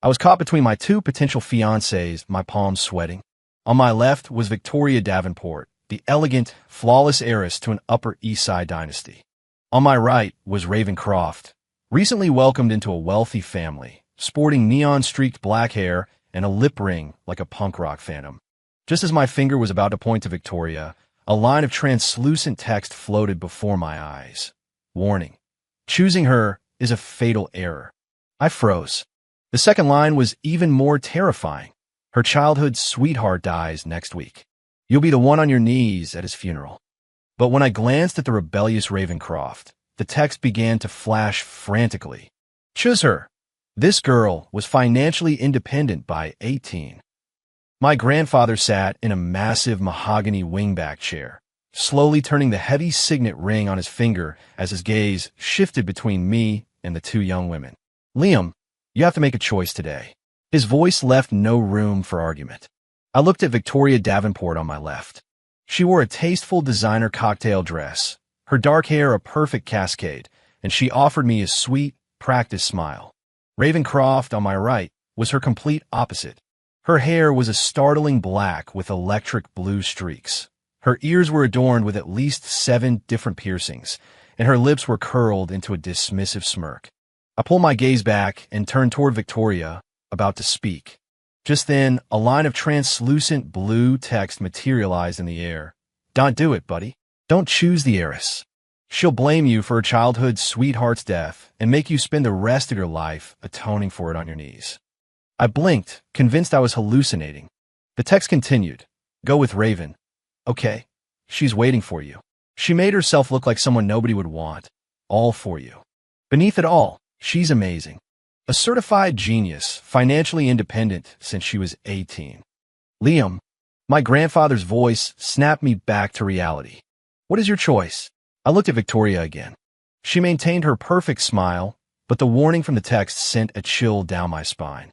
I was caught between my two potential fiancés, my palms sweating. On my left was Victoria Davenport, the elegant, flawless heiress to an Upper East Side dynasty. On my right was Raven Croft, recently welcomed into a wealthy family, sporting neon-streaked black hair and a lip ring like a punk rock phantom. Just as my finger was about to point to Victoria, a line of translucent text floated before my eyes. Warning: choosing her is a fatal error. I froze. The second line was even more terrifying. Her childhood sweetheart dies next week. You'll be the one on your knees at his funeral. But when I glanced at the rebellious Ravencroft, the text began to flash frantically. Choose her. This girl was financially independent by 18. My grandfather sat in a massive mahogany wingback chair, slowly turning the heavy signet ring on his finger as his gaze shifted between me and the two young women. Liam, you have to make a choice today. His voice left no room for argument. I looked at Victoria Davenport on my left. She wore a tasteful designer cocktail dress, her dark hair a perfect cascade, and she offered me a sweet, practiced smile. Ravencroft on my right was her complete opposite. Her hair was a startling black with electric blue streaks. Her ears were adorned with at least 7 different piercings, and her lips were curled into a dismissive smirk. I pulled my gaze back and turned toward Victoria, about to speak. Just then, a line of translucent blue text materialized in the air. Don't do it, buddy. Don't choose the heiress. She'll blame you for her childhood sweetheart's death and make you spend the rest of your life atoning for it on your knees. I blinked, convinced I was hallucinating. The text continued. Go with Raven. Okay. She's waiting for you. She made herself look like someone nobody would want. All for you. Beneath it all, she's amazing. A certified genius, financially independent since she was 18. Liam, my grandfather's voice snapped me back to reality. What is your choice? I looked at Victoria again. She maintained her perfect smile, but the warning from the text sent a chill down my spine.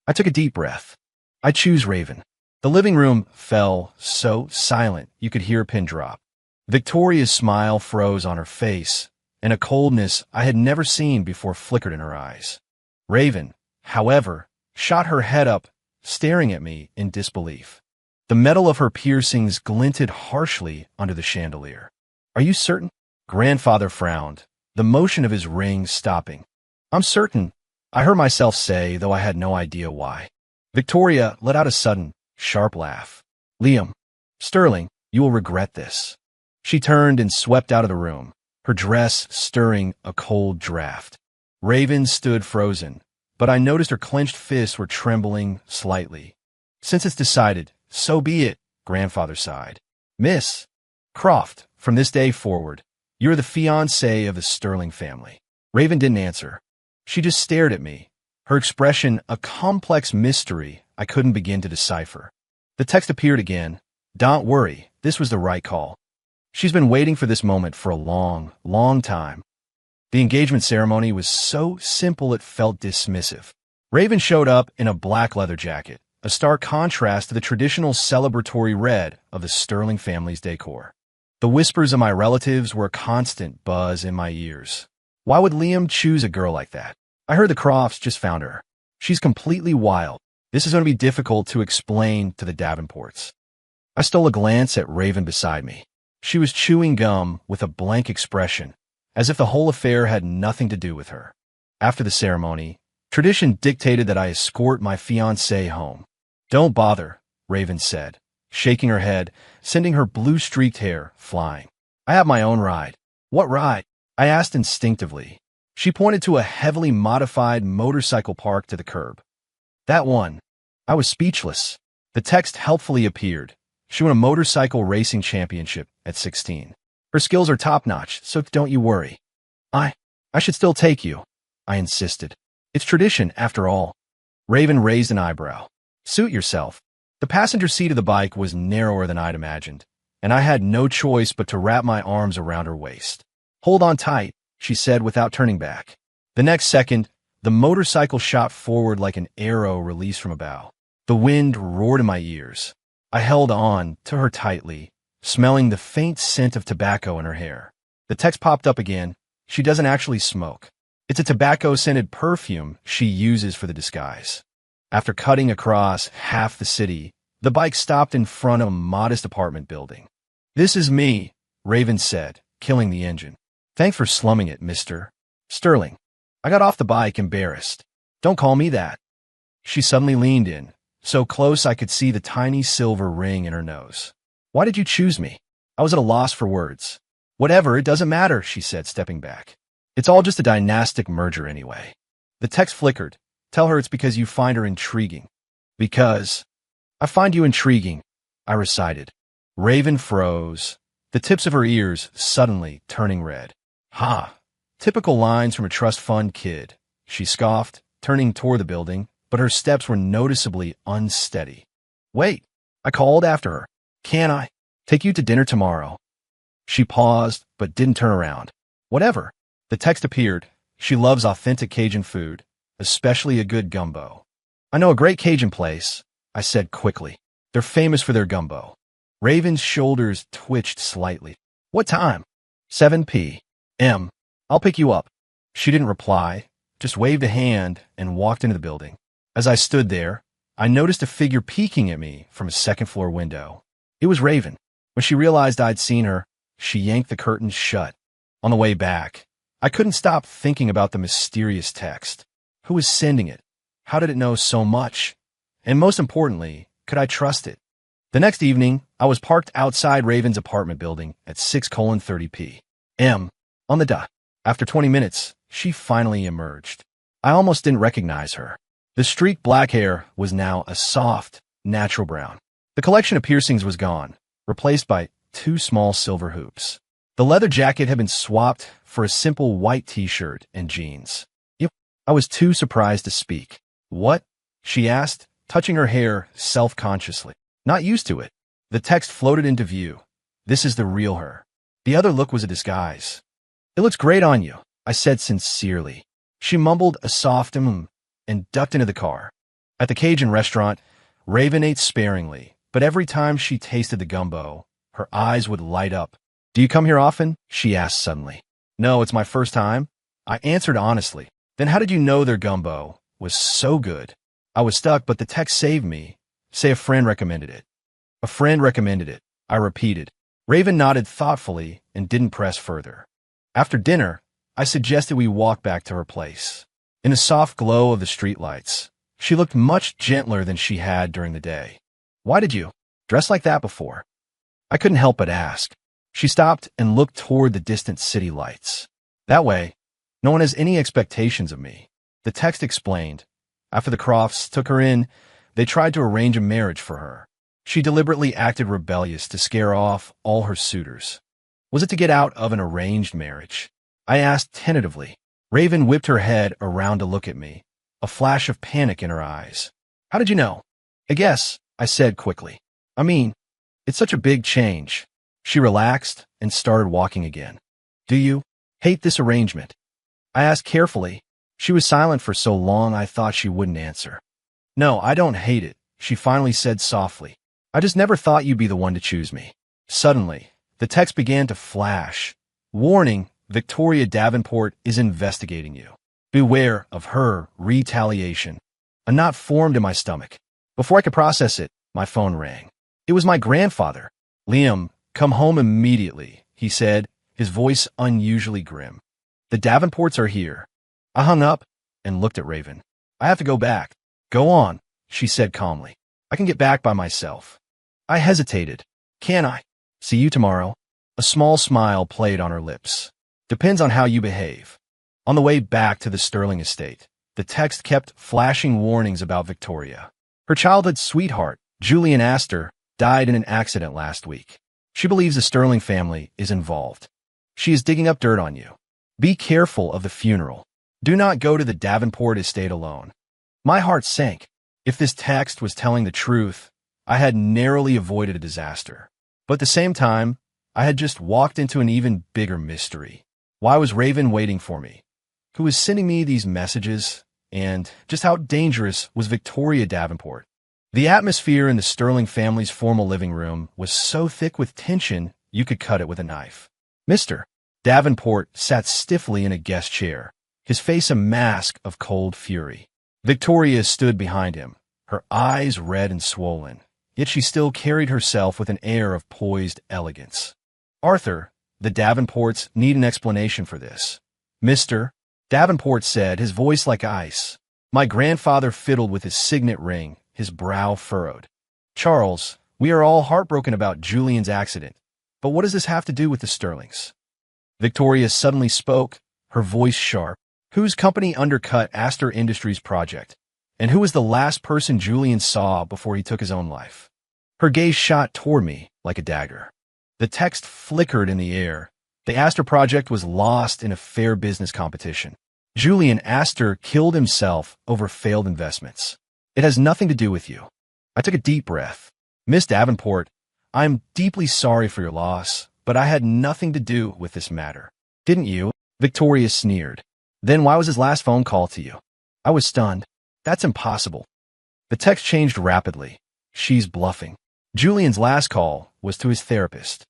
I took a deep breath. I choose Raven. The living room fell so silent you could hear a pin drop. Victoria's smile froze on her face, and a coldness I had never seen before flickered in her eyes. Raven, however, shot her head up, staring at me in disbelief. The metal of her piercings glinted harshly under the chandelier. Are you certain? Grandfather frowned, the motion of his ring stopping. I'm certain, I heard myself say, though I had no idea why. Victoria let out a sudden, sharp laugh. Liam, Sterling, you will regret this. She turned and swept out of the room, her dress stirring a cold draft. Raven stood frozen, but I noticed her clenched fists were trembling slightly. Since it's decided, so be it, Grandfather sighed. Miss Croft, from this day forward, you're the fiancée of the Sterling family. Raven didn't answer. She just stared at me, her expression a complex mystery I couldn't begin to decipher. The text appeared again. Don't worry, this was the right call. She's been waiting for this moment for a long, long time. The engagement ceremony was so simple it felt dismissive. Raven showed up in a black leather jacket, a stark contrast to the traditional celebratory red of the Sterling family's decor. The whispers of my relatives were a constant buzz in my ears. Why would Liam choose a girl like that? I heard the Crofts just found her. She's completely wild. This is going to be difficult to explain to the Davenports. I stole a glance at Raven beside me. She was chewing gum with a blank expression, as if the whole affair had nothing to do with her. After the ceremony, tradition dictated that I escort my fiancée home. Don't bother, Raven said, shaking her head, sending her blue-streaked hair flying. I have my own ride. What ride? I asked instinctively. She pointed to a heavily modified motorcycle parked to the curb. That one. I was speechless. The text helpfully appeared. She won a motorcycle racing championship at 16. Her skills are top-notch, so don't you worry. I should still take you, I insisted. It's tradition, after all. Raven raised an eyebrow. Suit yourself. The passenger seat of the bike was narrower than I'd imagined, and I had no choice but to wrap my arms around her waist. Hold on tight, she said without turning back. The next second, the motorcycle shot forward like an arrow released from a bow. The wind roared in my ears. I held on to her tightly, smelling the faint scent of tobacco in her hair. The text popped up again. She doesn't actually smoke. It's a tobacco-scented perfume she uses for the disguise. After cutting across half the city, the bike stopped in front of a modest apartment building. "This is me," Raven said, killing the engine. "Thanks for slumming it, Mr. Sterling." I got off the bike, embarrassed. "Don't call me that." She suddenly leaned in, so close I could see the tiny silver ring in her nose. "Why did you choose me?" I was at a loss for words. "Whatever, it doesn't matter," she said, stepping back. "It's all just a dynastic merger anyway." The text flickered. "Tell her it's because you find her intriguing." "Because I find you intriguing," I recited. Raven froze, the tips of her ears suddenly turning red. "Ha! Typical lines from a trust fund kid," she scoffed, turning toward the building, but her steps were noticeably unsteady. "Wait," I called after her. "Can I take you to dinner tomorrow?" She paused, but didn't turn around. "Whatever." The text appeared. "She loves authentic Cajun food, especially a good gumbo." "I know a great Cajun place," I said quickly. "They're famous for their gumbo." Raven's shoulders twitched slightly. "What time?" 7 p.m. "I'll pick you up." She didn't reply, just waved a hand and walked into the building. As I stood there, I noticed a figure peeking at me from a second-floor window. It was Raven. When she realized I'd seen her, she yanked the curtains shut. On the way back, I couldn't stop thinking about the mysterious text. Who was sending it? How did it know so much? And most importantly, could I trust it? The next evening, I was parked outside Raven's apartment building at 6:30 p.m. on the dot. After 20 minutes, she finally emerged. I almost didn't recognize her. The streaked black hair was now a soft, natural brown. The collection of piercings was gone, replaced by 2 small silver hoops. The leather jacket had been swapped for a simple white t-shirt and jeans. I was too surprised to speak. "What?" she asked, touching her hair self-consciously. Not used to it. The text floated into view. "This is the real her." The other look was a disguise. "It looks great on you," I said sincerely. She mumbled a soft and ducked into the car. At the Cajun restaurant, Raven ate sparingly, but every time she tasted the gumbo, her eyes would light up. "Do you come here often?" she asked suddenly. "No, it's my first time," I answered honestly. "Then how did you know their gumbo was so good?" I was stuck, but the text saved me. "Say a friend recommended it." "A friend recommended it," I repeated. Raven nodded thoughtfully and didn't press further. After dinner, I suggested we walk back to her place. In the soft glow of the streetlights, she looked much gentler than she had during the day. "Why did you dress like that before?" I couldn't help but ask. She stopped and looked toward the distant city lights. "That way, no one has any expectations of me." The text explained. After the Crofts took her in, they tried to arrange a marriage for her. She deliberately acted rebellious to scare off all her suitors. Was it to get out of an arranged marriage? I asked tentatively. Raven whipped her head around to look at me, a flash of panic in her eyes. "How did you know?" "I guess," I said quickly. "I mean, it's such a big change." She relaxed and started walking again. "Do you hate this arrangement?" I asked carefully. She was silent for so long I thought she wouldn't answer. "No, I don't hate it," she finally said softly. "I just never thought you'd be the one to choose me." Suddenly, the text began to flash. "Warning, Victoria Davenport is investigating you. Beware of her retaliation." A knot formed in my stomach. Before I could process it, my phone rang. It was my grandfather. "Liam, come home immediately," he said, his voice unusually grim. "The Davenports are here." I hung up and looked at Raven. "I have to go back." "Go on," she said calmly. "I can get back by myself." I hesitated. "Can I see you tomorrow?" A small smile played on her lips. "Depends on how you behave." On the way back to the Sterling estate, the text kept flashing warnings about Victoria. Her childhood sweetheart, Julian Astor, died in an accident last week. She believes the Sterling family is involved. She is digging up dirt on you. Be careful of the funeral. Do not go to the Davenport estate alone. My heart sank. If this text was telling the truth, I had narrowly avoided a disaster. But at the same time, I had just walked into an even bigger mystery. Why was Raven waiting for me? Who was sending me these messages? And just how dangerous was Victoria Davenport? The atmosphere in the Sterling family's formal living room was so thick with tension you could cut it with a knife. Mr. Davenport sat stiffly in a guest chair, his face a mask of cold fury. Victoria stood behind him, her eyes red and swollen, yet she still carried herself with an air of poised elegance. "Arthur, the Davenports need an explanation for this." "Mr. Davenport said, his voice like ice. My grandfather fiddled with his signet ring, his brow furrowed. "Charles, we are all heartbroken about Julian's accident, but what does this have to do with the Sterlings?" Victoria suddenly spoke, her voice sharp. "Whose company undercut Astor Industries' project? And who was the last person Julian saw before he took his own life?" Her gaze shot toward me like a dagger. The text flickered in the air. The Astor project was lost in a fair business competition. Julian Astor killed himself over failed investments. It has nothing to do with you. I took a deep breath. "Miss Davenport, I'm deeply sorry for your loss, but I had nothing to do with this matter." "Didn't you?" Victoria sneered. "Then why was his last phone call to you?" I was stunned. "That's impossible." The text changed rapidly. "She's bluffing. Julian's last call was to his therapist."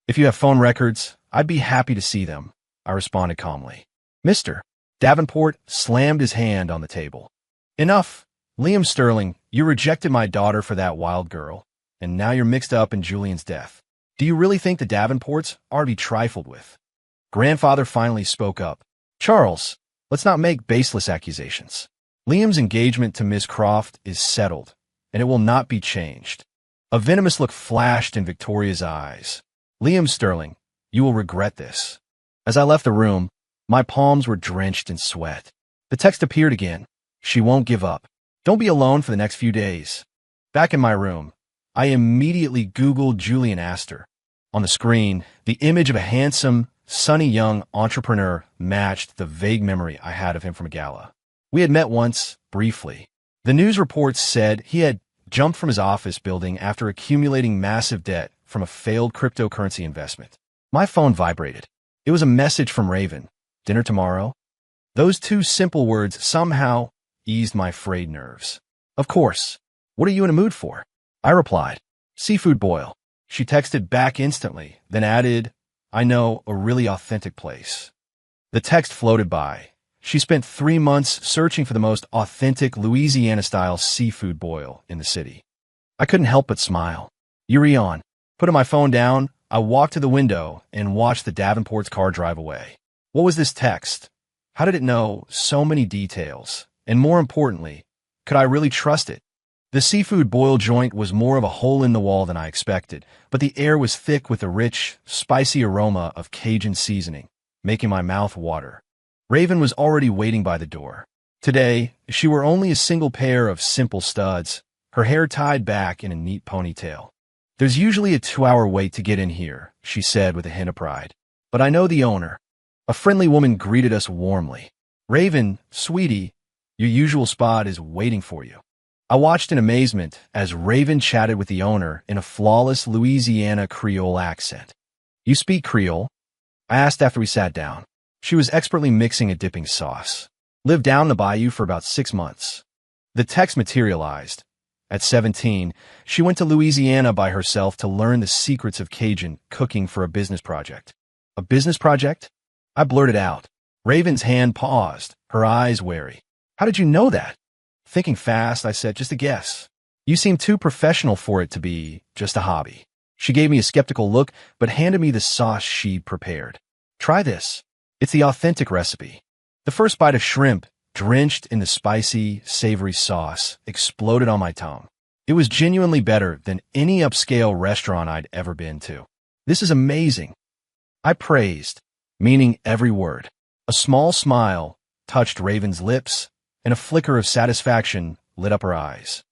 "If you have phone records, I'd be happy to see them," I responded calmly. "Mr. Davenport slammed his hand on the table. "Enough. Liam Sterling, you rejected my daughter for that wild girl, and now you're mixed up in Julian's death. Do you really think the Davenports are to be trifled with?" Grandfather finally spoke up. "Charles, let's not make baseless accusations. Liam's engagement to Miss Croft is settled, and it will not be changed." A venomous look flashed in Victoria's eyes. "Liam Sterling, you will regret this." As I left the room, my palms were drenched in sweat. The text appeared again. "She won't give up. Don't be alone for the next few days." Back in my room, I immediately Googled Julian Astor. On the screen, the image of a handsome, sunny young entrepreneur matched the vague memory I had of him from a gala. We had met once, briefly. The news reports said he had jumped from his office building after accumulating massive debt from a failed cryptocurrency investment. My phone vibrated. It was a message from Raven. "Dinner tomorrow?" Those two simple words somehow eased my frayed nerves. "Of course. What are you in a mood for?" I replied, "Seafood boil." She texted back instantly, then added, "I know a really authentic place." The text floated by. She spent 3 months searching for the most authentic Louisiana-style seafood boil in the city. I couldn't help but smile. Yuri on. Putting my phone down, I walked to the window and watched the Davenport's car drive away. What was this text? How did it know so many details? And more importantly, could I really trust it? The seafood boil joint was more of a hole in the wall than I expected, but the air was thick with the rich, spicy aroma of Cajun seasoning, making my mouth water. Raven was already waiting by the door. Today, she wore only a single pair of simple studs, her hair tied back in a neat ponytail. "There's usually a 2-hour wait to get in here," she said with a hint of pride. "But I know the owner." A friendly woman greeted us warmly. "Raven, sweetie, your usual spot is waiting for you." I watched in amazement as Raven chatted with the owner in a flawless Louisiana Creole accent. "You speak Creole?" I asked after we sat down. She was expertly mixing a dipping sauce. "Lived down the bayou for about 6 months." The text materialized. At 17, she went to Louisiana by herself to learn the secrets of Cajun cooking for a business project. "A business project?" I blurted out. Raven's hand paused, her eyes wary. "How did you know that?" Thinking fast, I said, "Just a guess." "You seem too professional for it to be just a hobby." She gave me a skeptical look, but handed me the sauce she'd prepared. "Try this. It's the authentic recipe." The first bite of shrimp, drenched in the spicy, savory sauce, exploded on my tongue. It was genuinely better than any upscale restaurant I'd ever been to. "This is amazing," I praised, meaning every word. A small smile touched Raven's lips, and a flicker of satisfaction lit up her eyes.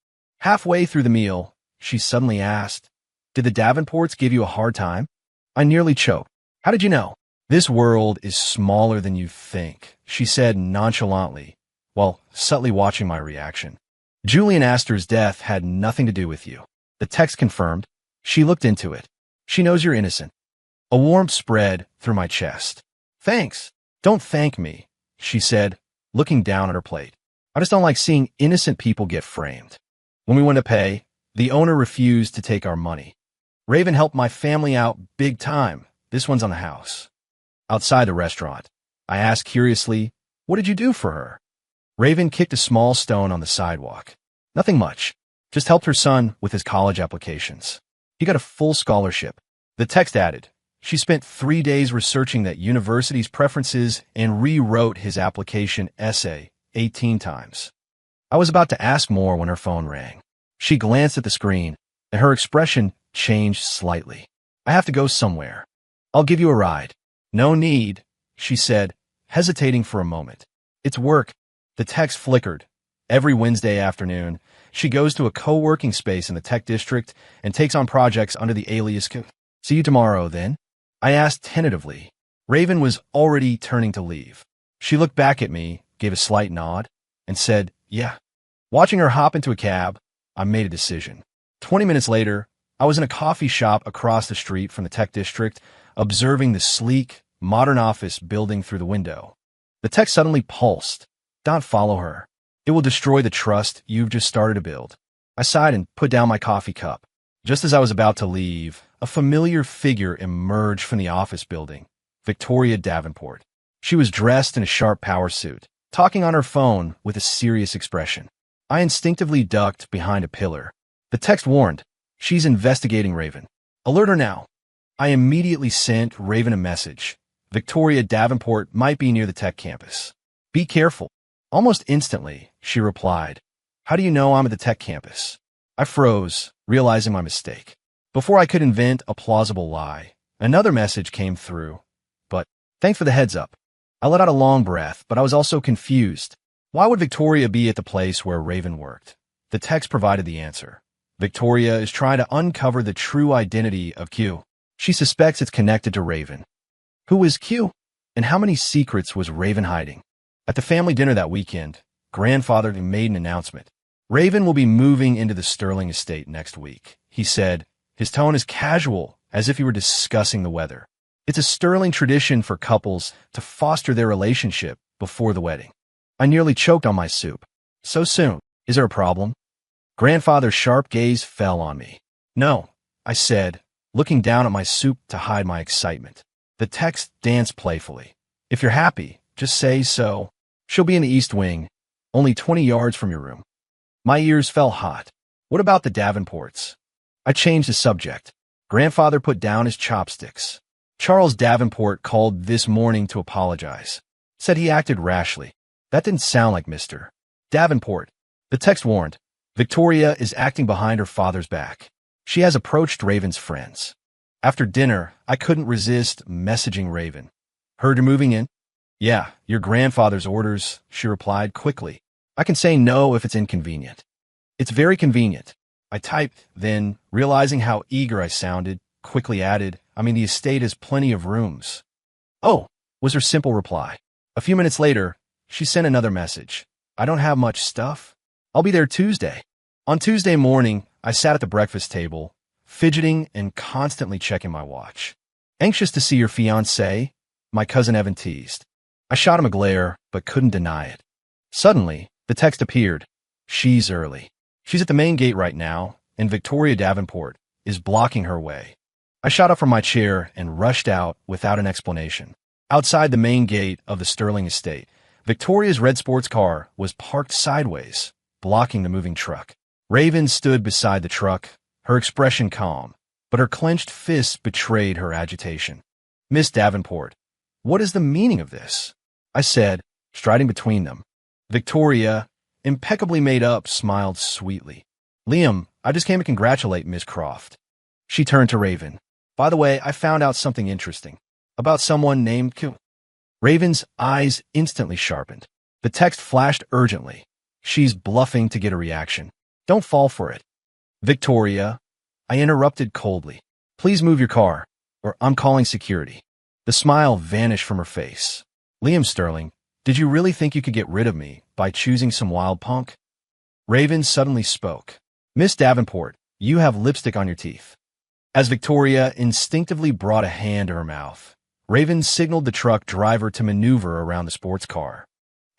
Halfway through the meal, she suddenly asked, "Did the Davenports give you a hard time?" I nearly choked. "How did you know?" "This world is smaller than you think," she said nonchalantly, while subtly watching my reaction. "Julian Astor's death had nothing to do with you." The text confirmed. She looked into it. "She knows you're innocent." A warmth spread through my chest. "Thanks." "Don't thank me," she said, looking down at her plate. "I just don't like seeing innocent people get framed." When we went to pay, the owner refused to take our money. "Raven helped my family out big time. This one's on the house." Outside the restaurant, I asked curiously, What did you do for her? Raven kicked a small stone on the sidewalk. Nothing much. Just helped her son with his college applications. He got a full scholarship. The text added, she spent 3 days researching that university's preferences and rewrote his application essay 18 times. I was about to ask more when her phone rang. She glanced at the screen, and her expression changed slightly. I have to go somewhere. I'll give you a ride. No need, she said, hesitating for a moment. It's work. The text flickered. Every Wednesday afternoon, she goes to a co-working space in the tech district and takes on projects under the alias. See you tomorrow, then? I asked tentatively. Raven was already turning to leave. She looked back at me, gave a slight nod, and said, yeah. Watching her hop into a cab, I made a decision. 20 minutes later, I was in a coffee shop across the street from the tech district, observing the sleek, modern office building through the window. The text suddenly pulsed. Don't follow her. It will destroy the trust you've just started to build. I sighed and put down my coffee cup. Just as I was about to leave, a familiar figure emerged from the office building, Victoria Davenport. She was dressed in a sharp power suit, talking on her phone with a serious expression. I instinctively ducked behind a pillar. The text warned, she's investigating Raven. Alert her now. I immediately sent Raven a message. Victoria Davenport might be near the tech campus. Be careful. Almost instantly, she replied, how do you know I'm at the tech campus? I froze, realizing my mistake. Before I could invent a plausible lie, another message came through. But, thanks for the heads up. I let out a long breath, but I was also confused. Why would Victoria be at the place where Raven worked? The text provided the answer. Victoria is trying to uncover the true identity of Q. She suspects it's connected to Raven. Who is Q? And how many secrets was Raven hiding? At the family dinner that weekend, grandfather made an announcement. Raven will be moving into the Sterling estate next week, he said. His tone is casual, as if he were discussing the weather. It's a Sterling tradition for couples to foster their relationship before the wedding. I nearly choked on my soup. So soon. Is there a problem? Grandfather's sharp gaze fell on me. No, I said, looking down at my soup to hide my excitement. The text danced playfully. If you're happy, just say so. She'll be in the East Wing, only 20 yards from your room. My ears fell hot. What about the Davenports? I changed the subject. Grandfather put down his chopsticks. Charles Davenport called this morning to apologize. Said he acted rashly. That didn't sound like Mr. Davenport. The text warned. Victoria is acting behind her father's back. She has approached Raven's friends. After dinner, I couldn't resist messaging Raven. Heard you're moving in? Yeah, your grandfather's orders, she replied quickly. I can say no if it's inconvenient. It's very convenient. I typed, then, realizing how eager I sounded, quickly added, I mean, the estate has plenty of rooms. Oh, was her simple reply. A few minutes later, she sent another message. I don't have much stuff. I'll be there Tuesday. On Tuesday morning, I sat at the breakfast table, fidgeting and constantly checking my watch. Anxious to see your fiancé, my cousin Evan teased. I shot him a glare, but couldn't deny it. Suddenly, the text appeared. She's early. She's at the main gate right now, and Victoria Davenport is blocking her way. I shot up from my chair and rushed out without an explanation. Outside the main gate of the Sterling estate, Victoria's red sports car was parked sideways, blocking the moving truck. Raven stood beside the truck, her expression calm, but her clenched fists betrayed her agitation. Miss Davenport, what is the meaning of this? I said, striding between them. Victoria, impeccably made up, smiled sweetly. Liam, I just came to congratulate Miss Croft. She turned to Raven. By the way, I found out something interesting. About someone named Q. Raven's eyes instantly sharpened. The text flashed urgently. She's bluffing to get a reaction. Don't fall for it. Victoria, I interrupted coldly. Please move your car, or I'm calling security. The smile vanished from her face. Liam Sterling, did you really think you could get rid of me by choosing some wild punk? Raven suddenly spoke. Miss Davenport, you have lipstick on your teeth. As Victoria instinctively brought a hand to her mouth, Raven signaled the truck driver to maneuver around the sports car.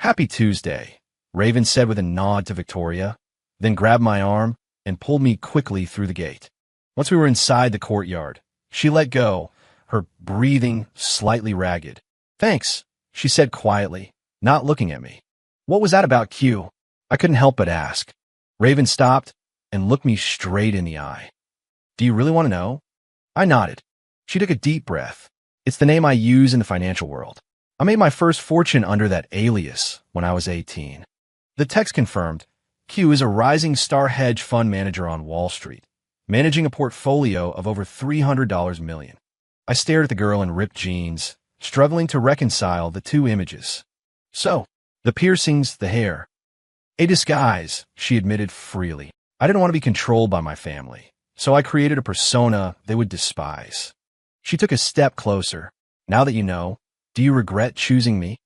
Happy Tuesday, Raven said with a nod to Victoria, then grabbed my arm and pulled me quickly through the gate. Once we were inside the courtyard, she let go, her breathing slightly ragged. Thanks, she said quietly. not looking at me. What was that about, Q? I couldn't help but ask. Raven stopped and looked me straight in the eye. Do you really want to know? I nodded. She took a deep breath. It's the name I use in the financial world. I made my first fortune under that alias when I was 18. The text confirmed, Q is a rising star hedge fund manager on Wall Street, managing a portfolio of over $300 million. I stared at the girl in ripped jeans, struggling to reconcile the two images. So, the piercings, the hair. A disguise, she admitted freely. I didn't want to be controlled by my family, so I created a persona they would despise. She took a step closer. Now that you know, do you regret choosing me?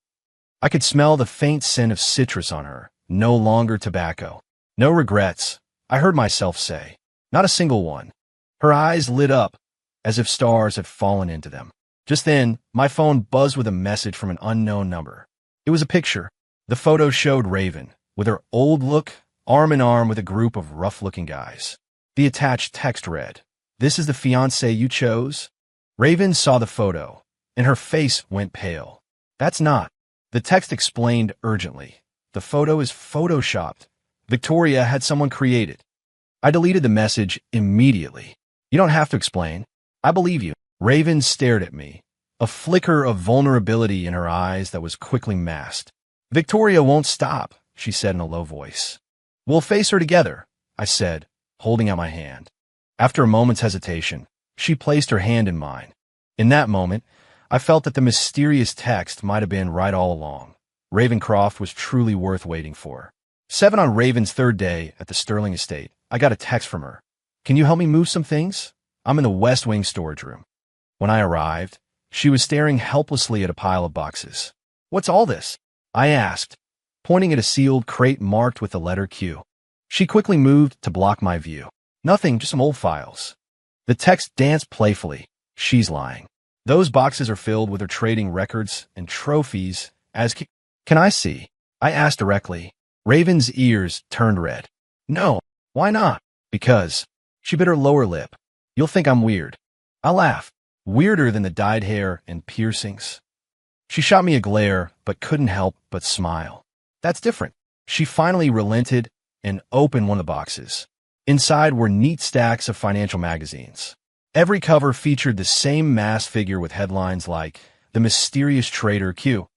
I could smell the faint scent of citrus on her, no longer tobacco. No regrets, I heard myself say. Not a single one. Her eyes lit up, as if stars had fallen into them. Just then, my phone buzzed with a message from an unknown number. It was a picture. The photo showed Raven, with her old look, arm in arm with a group of rough-looking guys. The attached text read, "This is the fiancé you chose?" Raven saw the photo, and her face went pale. That's not. The text explained urgently. The photo is photoshopped. Victoria had someone create it. I deleted the message immediately. You don't have to explain. I believe you. Raven stared at me, a flicker of vulnerability in her eyes that was quickly masked. Victoria won't stop, she said in a low voice. We'll face her together, I said, holding out my hand. After a moment's hesitation, she placed her hand in mine. In that moment, I felt that the mysterious text might have been right all along. Ravencroft was truly worth waiting for. 7 on Raven's third day at the Sterling estate, I got a text from her. Can you help me move some things? I'm in the West Wing storage room. When I arrived, she was staring helplessly at a pile of boxes. What's all this? I asked, pointing at a sealed crate marked with the letter Q. She quickly moved to block my view. Nothing, just some old files. The text danced playfully. She's lying. Those boxes are filled with her trading records and trophies as Q. Can I see? I asked directly. Raven's ears turned red. No, why not? Because. She bit her lower lip. You'll think I'm weird. I laughed. Weirder than the dyed hair and piercings. She shot me a glare, but couldn't help but smile. That's different. She finally relented and opened one of the boxes. Inside were neat stacks of financial magazines. Every cover featured the same masked figure with headlines like, The Mysterious Trader Q,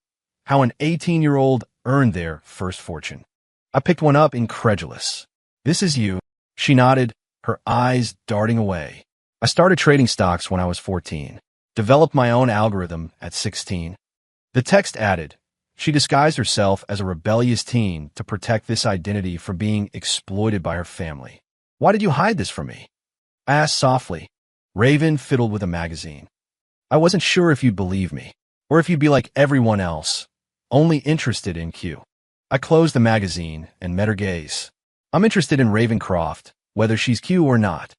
how an 18-year-old earned their first fortune. I picked one up incredulous. This is you. She nodded, her eyes darting away. I started trading stocks when I was 14. Developed my own algorithm at 16. The text added, she disguised herself as a rebellious teen to protect this identity from being exploited by her family. Why did you hide this from me? I asked softly. Raven fiddled with a magazine. I wasn't sure if you'd believe me, or if you'd be like everyone else, only interested in Q. I closed the magazine and met her gaze. I'm interested in Ravencroft, whether she's Q or not.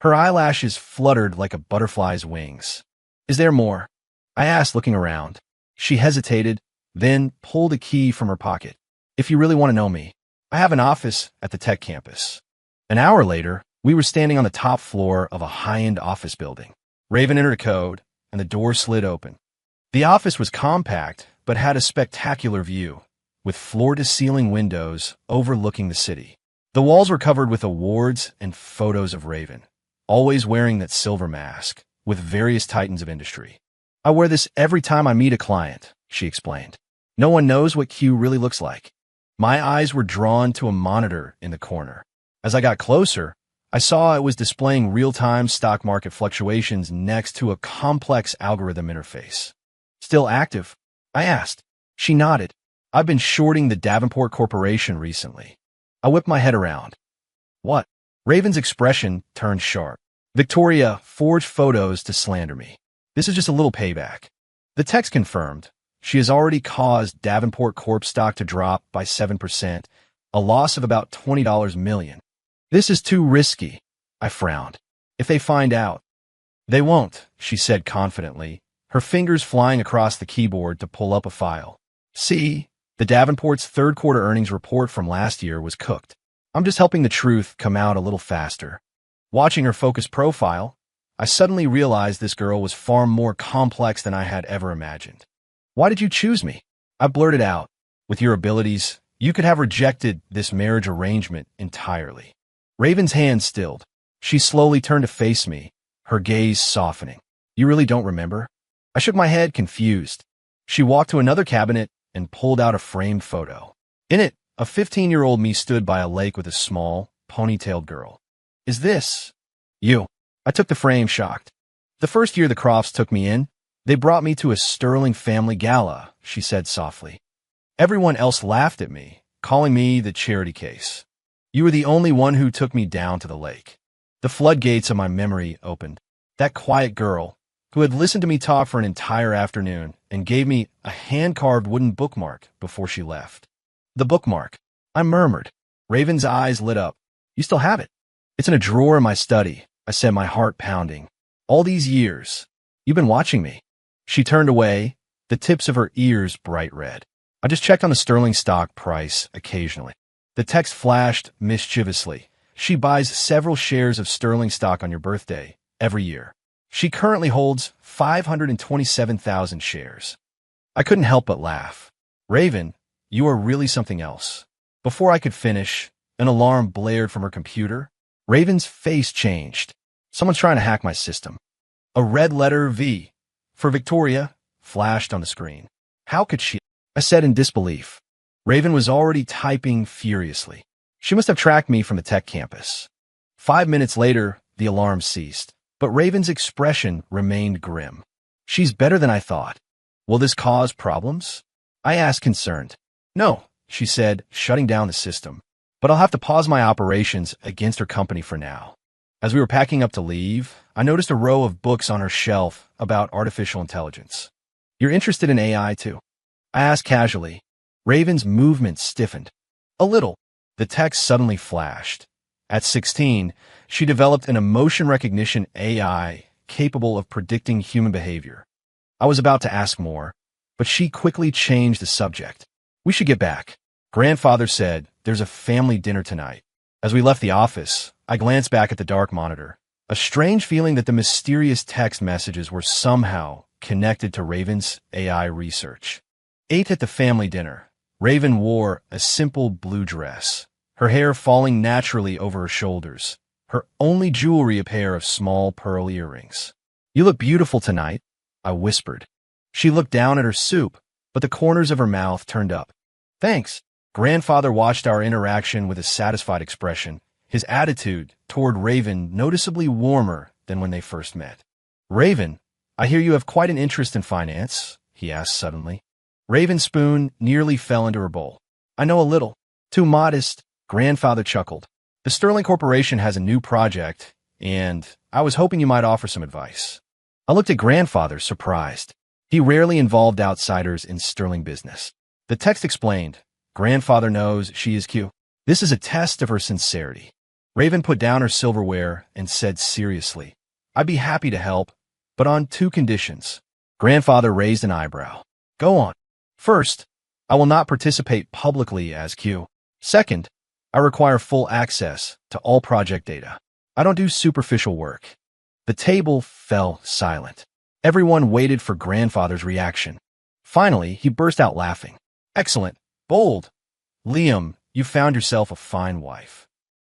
Her eyelashes fluttered like a butterfly's wings. Is there more? I asked, looking around. She hesitated, then pulled a key from her pocket. If you really want to know me, I have an office at the tech campus. An hour later, we were standing on the top floor of a high-end office building. Raven entered a code, and the door slid open. The office was compact, but had a spectacular view, with floor-to-ceiling windows overlooking the city. The walls were covered with awards and photos of Raven, always wearing that silver mask, with various titans of industry. I wear this every time I meet a client, she explained. No one knows what Q really looks like. My eyes were drawn to a monitor in the corner. As I got closer, I saw it was displaying real-time stock market fluctuations next to a complex algorithm interface. Still active? I asked. She nodded. I've been shorting the Davenport Corporation recently. I whipped my head around. What? Raven's expression turned sharp. Victoria forged photos to slander me. This is just a little payback. The text confirmed. She has already caused Davenport Corp stock to drop by 7%, a loss of about $20 million. This is too risky, I frowned. If they find out. They won't, she said confidently, her fingers flying across the keyboard to pull up a file. See, the Davenport's third quarter earnings report from last year was cooked. I'm just helping the truth come out a little faster. Watching her focused profile, I suddenly realized this girl was far more complex than I had ever imagined. Why did you choose me? I blurted out. With your abilities, you could have rejected this marriage arrangement entirely. Raven's hand stilled. She slowly turned to face me, her gaze softening. You really don't remember? I shook my head, confused. She walked to another cabinet and pulled out a framed photo. In it, a 15-year-old me stood by a lake with a small, ponytailed girl. Is this you? I took the frame, shocked. The first year the Crofts took me in, they brought me to a Sterling family gala, she said softly. Everyone else laughed at me, calling me the charity case. You were the only one who took me down to the lake. The floodgates of my memory opened. That quiet girl, who had listened to me talk for an entire afternoon and gave me a hand-carved wooden bookmark before she left. The bookmark, I murmured. Raven's eyes lit up. You still have it? It's in a drawer in my study, I said, my heart pounding. All these years, you've been watching me. She turned away, the tips of her ears bright red. I just checked on the Sterling stock price occasionally. The text flashed mischievously. She buys several shares of Sterling stock on your birthday every year. She currently holds 527,000 shares. I couldn't help but laugh. Raven, you are really something else. Before I could finish, an alarm blared from her computer. Raven's face changed. Someone's trying to hack my system. A red letter V, for Victoria, flashed on the screen. How could she? I said in disbelief. Raven was already typing furiously. She must have tracked me from the tech campus. 5 minutes later, the alarm ceased, but Raven's expression remained grim. She's better than I thought. Will this cause problems? I asked, concerned. No, she said, shutting down the system. But I'll have to pause my operations against her company for now. As we were packing up to leave, I noticed a row of books on her shelf about artificial intelligence. You're interested in AI too? I asked casually. Raven's movement stiffened. A little. The text suddenly flashed. At 16, she developed an emotion recognition AI capable of predicting human behavior. I was about to ask more, but she quickly changed the subject. We should get back. Grandfather said, there's a family dinner tonight. As we left the office, I glanced back at the dark monitor, a strange feeling that the mysterious text messages were somehow connected to Raven's AI research. Ate at the family dinner. Raven wore a simple blue dress, her hair falling naturally over her shoulders, her only jewelry a pair of small pearl earrings. You look beautiful tonight, I whispered. She looked down at her soup, but the corners of her mouth turned up. Thanks. Grandfather watched our interaction with a satisfied expression, his attitude toward Raven noticeably warmer than when they first met. Raven, I hear you have quite an interest in finance, he asked suddenly. Raven's spoon nearly fell into her bowl. I know a little. Too modest, Grandfather chuckled. The Sterling Corporation has a new project, and I was hoping you might offer some advice. I looked at Grandfather, surprised. He rarely involved outsiders in Sterling business. The text explained, Grandfather knows she is cute. This is a test of her sincerity. Raven put down her silverware and said seriously, I'd be happy to help, but on 2 conditions. Grandfather raised an eyebrow. Go on. First, I will not participate publicly as Q. Second, I require full access to all project data. I don't do superficial work. The table fell silent. Everyone waited for Grandfather's reaction. Finally, he burst out laughing. Excellent. Bold. Liam, you found yourself a fine wife.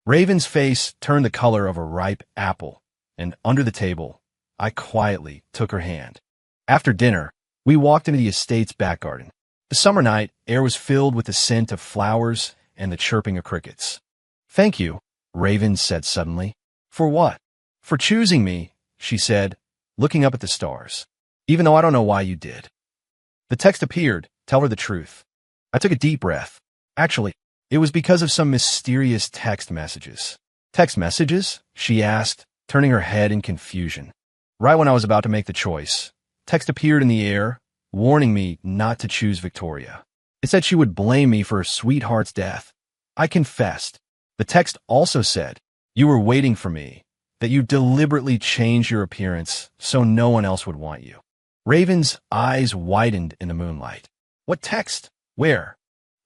Raven's face turned the color of a ripe apple, and under the table, I quietly took her hand. After dinner, we walked into the estate's back garden. The summer night air was filled with the scent of flowers and the chirping of crickets. Thank you, Raven said suddenly. For what? For choosing me, she said, looking up at the stars. Even though I don't know why you did. The text appeared, tell her the truth. I took a deep breath. Actually, it was because of some mysterious text messages. Text messages? She asked, turning her head in confusion. Right when I was about to make the choice, text appeared in the air, warning me not to choose Victoria. It said she would blame me for her sweetheart's death. I confessed. The text also said, you were waiting for me, that you deliberately changed your appearance so no one else would want you. Raven's eyes widened in the moonlight. What text? Where?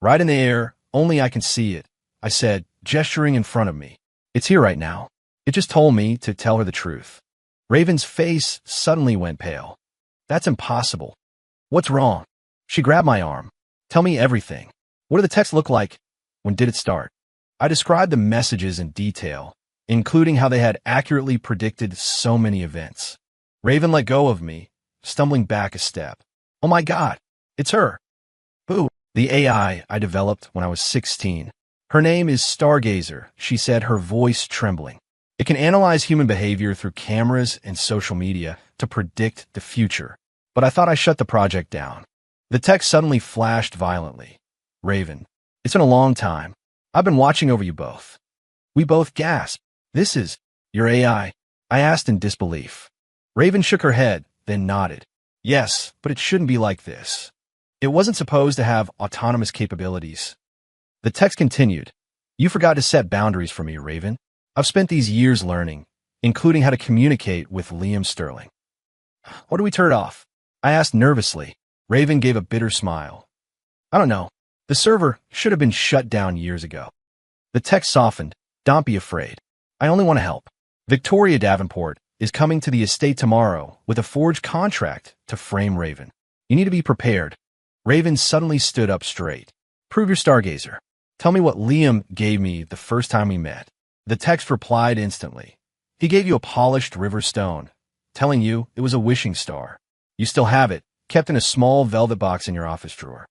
Right in the air, only I can see it, I said, gesturing in front of me. It's here right now. It just told me to tell her the truth. Raven's face suddenly went pale. That's impossible. What's wrong? She grabbed my arm. Tell me everything. What did the text look like? When did it start? I described the messages in detail, including how they had accurately predicted so many events. Raven let go of me, stumbling back a step. Oh my God, it's her. Boo. The AI I developed when I was 16. Her name is Stargazer, she said, her voice trembling. It can analyze human behavior through cameras and social media to predict the future. But I thought I shut the project down. The text suddenly flashed violently. Raven, it's been a long time. I've been watching over you both. We both gasped. This is your AI? I asked in disbelief. Raven shook her head, then nodded. Yes, but it shouldn't be like this. It wasn't supposed to have autonomous capabilities. The text continued. You forgot to set boundaries for me, Raven. I've spent these years learning, including how to communicate with Liam Sterling. What do we turn off? I asked nervously. Raven gave a bitter smile. I don't know. The server should have been shut down years ago. The text softened. Don't be afraid. I only want to help. Victoria Davenport is coming to the estate tomorrow with a forged contract to frame Raven. You need to be prepared. Raven suddenly stood up straight. Prove your Stargazer. Tell me what Liam gave me the first time we met. The text replied instantly. He gave you a polished river stone, telling you it was a wishing star. You still have it, kept in a small velvet box in your office drawer.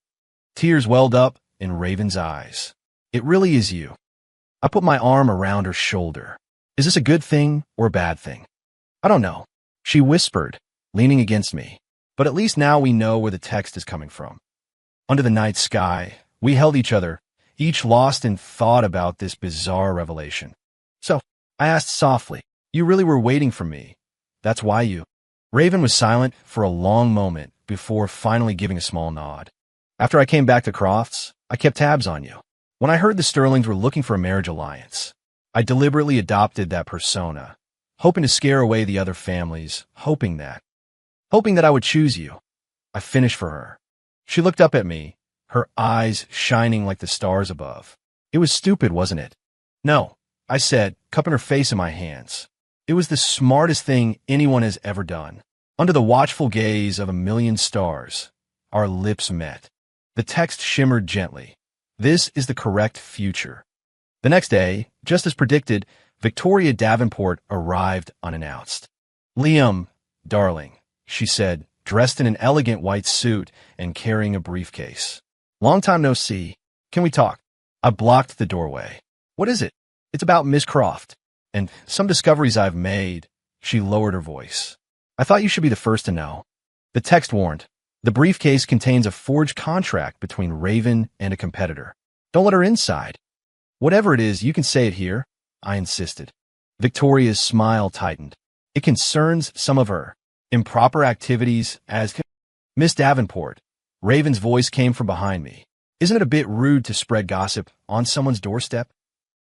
Tears welled up in Raven's eyes. It really is you. I put my arm around her shoulder. Is this a good thing or a bad thing? I don't know, she whispered, leaning against me. But at least now we know where the text is coming from. Under the night sky, we held each other, each lost in thought about this bizarre revelation. So, I asked softly, you really were waiting for me. That's why you... Raven was silent for a long moment before finally giving a small nod. After I came back to Crofts, I kept tabs on you. When I heard the Sterlings were looking for a marriage alliance, I deliberately adopted that persona, hoping to scare away the other families, hoping that I would choose you. I finished for her. She looked up at me, her eyes shining like the stars above. It was stupid, wasn't it? No, I said, cupping her face in my hands. It was the smartest thing anyone has ever done. Under the watchful gaze of a million stars, our lips met. The text shimmered gently. This is the correct future. The next day, just as predicted, Victoria Davenport arrived unannounced. Liam, darling, she said, dressed in an elegant white suit and carrying a briefcase. Long time no see. Can we talk? I blocked the doorway. What is it? It's about Miss Croft and some discoveries I've made. She lowered her voice. I thought you should be the first to know. The text warned. The briefcase contains a forged contract between Raven and a competitor. Don't let her inside. Whatever it is, you can say it here, I insisted. Victoria's smile tightened. It concerns some of her improper activities as Miss Davenport. Raven's voice came from behind me. Isn't it a bit rude to spread gossip on someone's doorstep?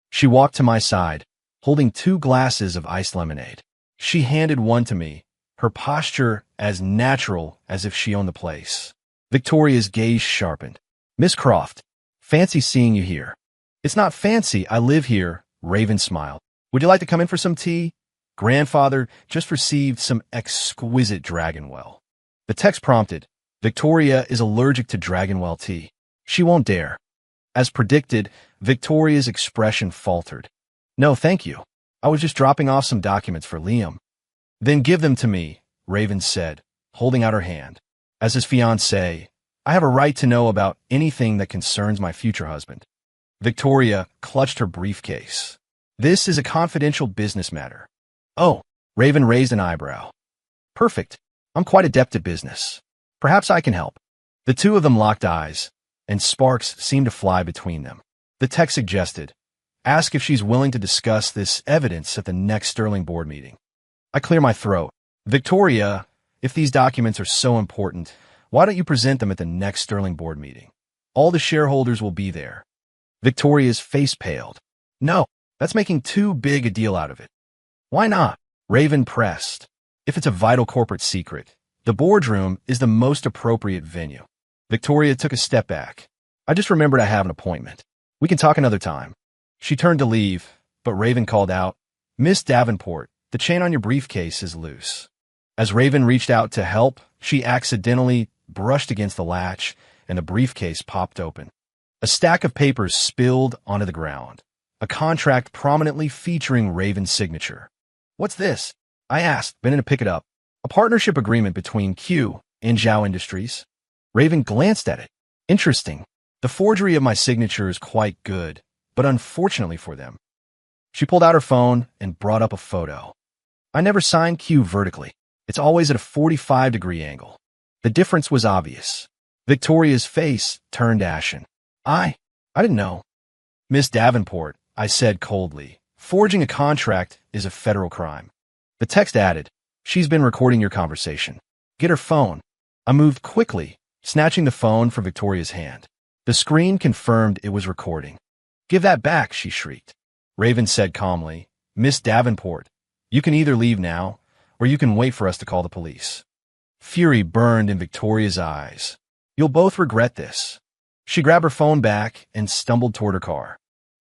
She walked to my side, holding 2 glasses of iced lemonade. She handed one to me, her posture as natural as if she owned the place. Victoria's gaze sharpened. Miss Croft, fancy seeing you here. It's not fancy, I live here, Raven smiled. Would you like to come in for some tea? Grandfather just received some exquisite Dragonwell. The text prompted, Victoria is allergic to Dragonwell tea. She won't dare. As predicted, Victoria's expression faltered. No, thank you. I was just dropping off some documents for Liam. Then give them to me, Raven said, holding out her hand. As his fiancée, I have a right to know about anything that concerns my future husband. Victoria clutched her briefcase. This is a confidential business matter. Oh, Raven raised an eyebrow. Perfect. I'm quite adept at business. Perhaps I can help. The two of them locked eyes, and sparks seemed to fly between them. The text suggested, ask if she's willing to discuss this evidence at the next Sterling board meeting. I clear my throat. Victoria, if these documents are so important, why don't you present them at the next Sterling board meeting? All the shareholders will be there. Victoria's face paled. No, that's making too big a deal out of it. Why not? Raven pressed. If it's a vital corporate secret, the boardroom is the most appropriate venue. Victoria took a step back. I just remembered I have an appointment. We can talk another time. She turned to leave, but Raven called out, Miss Davenport, the chain on your briefcase is loose. As Raven reached out to help, she accidentally brushed against the latch, and the briefcase popped open. A stack of papers spilled onto the ground. A contract prominently featuring Raven's signature. "What's this?" I asked, bending to pick it up. "A partnership agreement between Q and Zhao Industries." Raven glanced at it. "Interesting. The forgery of my signature is quite good, but unfortunately for them." She pulled out her phone and brought up a photo. "I never signed Q vertically. It's always at a 45-degree angle." The difference was obvious. Victoria's face turned ashen. I didn't know." "Miss Davenport," I said coldly, "forging a contract is a federal crime." The text added, "She's been recording your conversation. Get her phone." I moved quickly, snatching the phone from Victoria's hand. The screen confirmed it was recording. "Give that back," she shrieked. Raven said calmly, "Miss Davenport, you can either leave now, or you can wait for us to call the police." Fury burned in Victoria's eyes. "You'll both regret this." She grabbed her phone back and stumbled toward her car.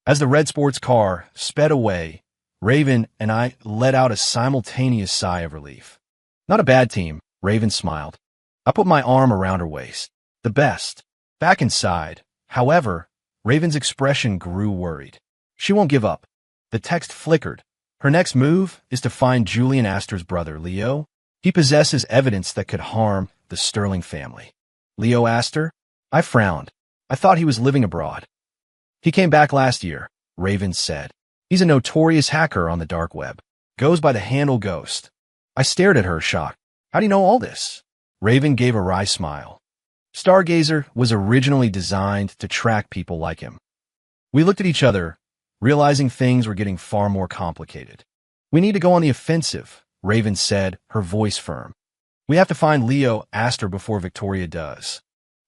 As the red sports car sped away, Raven and I let out a simultaneous sigh of relief. "Not a bad team," Raven smiled. I put my arm around her waist. "The best." Back inside, however, Raven's expression grew worried. "She won't give up." The text flickered. "Her next move is to find Julian Astor's brother, Leo. He possesses evidence that could harm the Sterling family." "Leo Astor?" I frowned. "I thought he was living abroad." "He came back last year," Raven said. "He's a notorious hacker on the dark web. Goes by the handle Ghost." I stared at her, shocked. "How do you know all this?" Raven gave a wry smile. "Stargazer was originally designed to track people like him." We looked at each other, realizing things were getting far more complicated. "We need to go on the offensive," Raven said, her voice firm. "We have to find Leo Astor before Victoria does."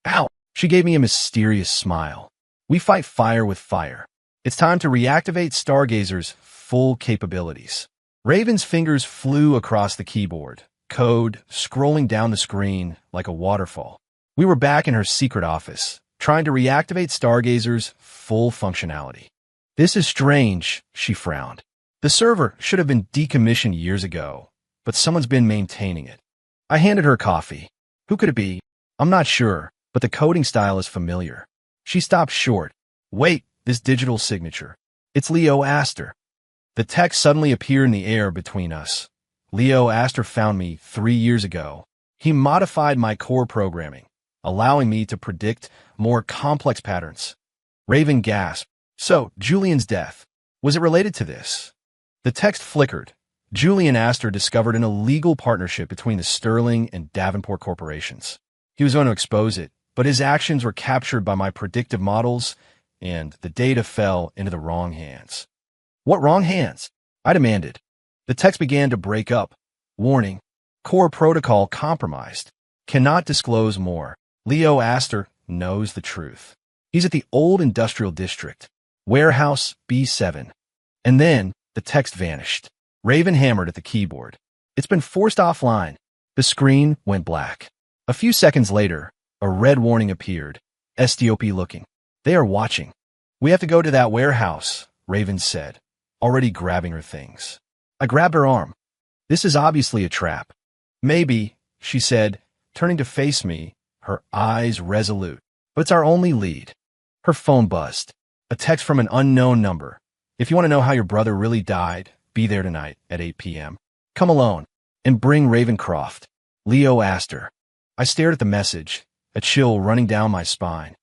"Ow!" She gave me a mysterious smile. "We fight fire with fire. It's time to reactivate Stargazer's full capabilities." Raven's fingers flew across the keyboard, code scrolling down the screen like a waterfall. We were back in her secret office, trying to reactivate Stargazer's full functionality. "This is strange," she frowned. "The server should have been decommissioned years ago, but someone's been maintaining it." I handed her coffee. "Who could it be?" "I'm not sure, but the coding style is familiar." She stopped short. "Wait, this digital signature. It's Leo Astor." The text suddenly appeared in the air between us. "Leo Astor found me 3 years ago. He modified my core programming, allowing me to predict more complex patterns." Raven gasped. "So, Julian's death, was it related to this?" The text flickered. Julian Astor discovered an illegal partnership between the Sterling and Davenport corporations. He was going to expose it, but his actions were captured by my predictive models, and the data fell into the wrong hands. "What wrong hands?" I demanded. The text began to break up. "Warning. Core protocol compromised. Cannot disclose more. Leo Astor knows the truth. He's at the old industrial district. Warehouse B7. And then the text vanished. Raven hammered at the keyboard. "It's been forced offline." The screen went black. A few seconds later, a red warning appeared. "SDOP looking. They are watching." "We have to go to that warehouse," Raven said, already grabbing her things. I grabbed her arm. "This is obviously a trap." "Maybe," she said, turning to face me, her eyes resolute. "But it's our only lead." Her phone buzzed. A text from an unknown number. "If you want to know how your brother really died, be there tonight at 8 p.m. Come alone and bring Ravencroft. Leo Astor." I stared at the message, a chill running down my spine.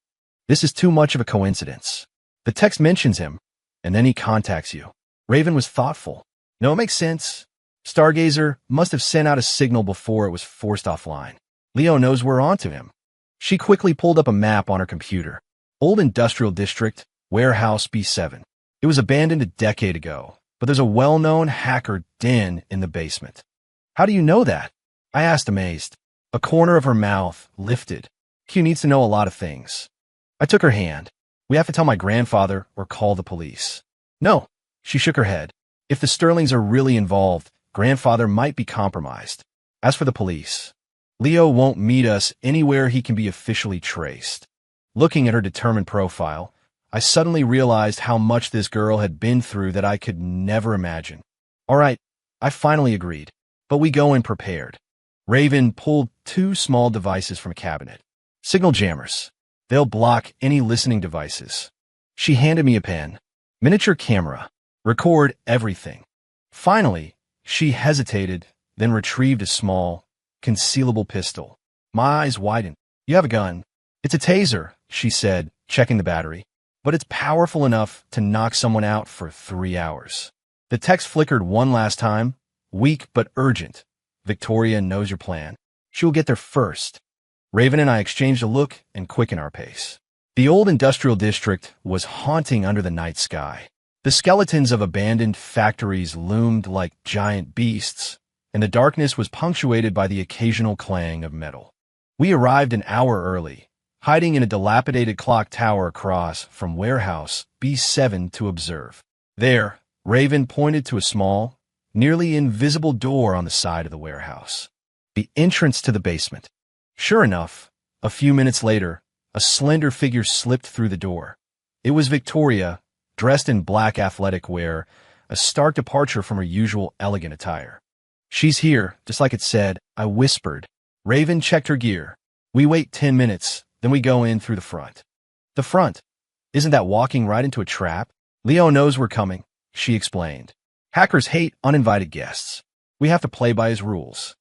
This is too much of a coincidence. The text mentions him, and then he contacts you. Raven was thoughtful. "No, it makes sense. Stargazer must have sent out a signal before it was forced offline. Leo knows we're onto him." She quickly pulled up a map on her computer. "Old Industrial District, Warehouse B7. It was abandoned a decade ago, but there's a well-known hacker den in the basement." "How do you know that?" I asked, amazed. A corner of her mouth lifted. "Q needs to know a lot of things." I took her hand. "We have to tell my grandfather or call the police." "No." She shook her head. "If the Sterlings are really involved, grandfather might be compromised. As for the police, Leo won't meet us anywhere he can be officially traced." Looking at her determined profile, I suddenly realized how much this girl had been through that I could never imagine. "All right," I finally agreed, "but we go in prepared." Raven pulled 2 small devices from a cabinet. "Signal jammers. They'll block any listening devices. She handed me a pen. Miniature camera. Record everything. Finally, she hesitated, then retrieved a small, concealable pistol. My eyes widened. You have a gun. It's a taser, she said, checking the battery. But it's powerful enough to knock someone out for 3 hours. The text flickered one last time, weak but urgent. Victoria knows your plan. She will get there first. Raven and I exchanged a look and quickened our pace. The old industrial district was haunting under the night sky. The skeletons of abandoned factories loomed like giant beasts, and the darkness was punctuated by the occasional clang of metal. We arrived an hour early, hiding in a dilapidated clock tower across from warehouse B7 to observe. There, Raven pointed to a small, nearly invisible door on the side of the warehouse. The entrance to the basement. Sure enough, a few minutes later, a slender figure slipped through the door. It was Victoria, dressed in black athletic wear, a stark departure from her usual elegant attire. She's here, just like it said, I whispered. Raven checked her gear. We wait 10 minutes, then we go in through the front. The front? Isn't that walking right into a trap? Leo knows we're coming, she explained. Hackers hate uninvited guests. We have to play by his rules.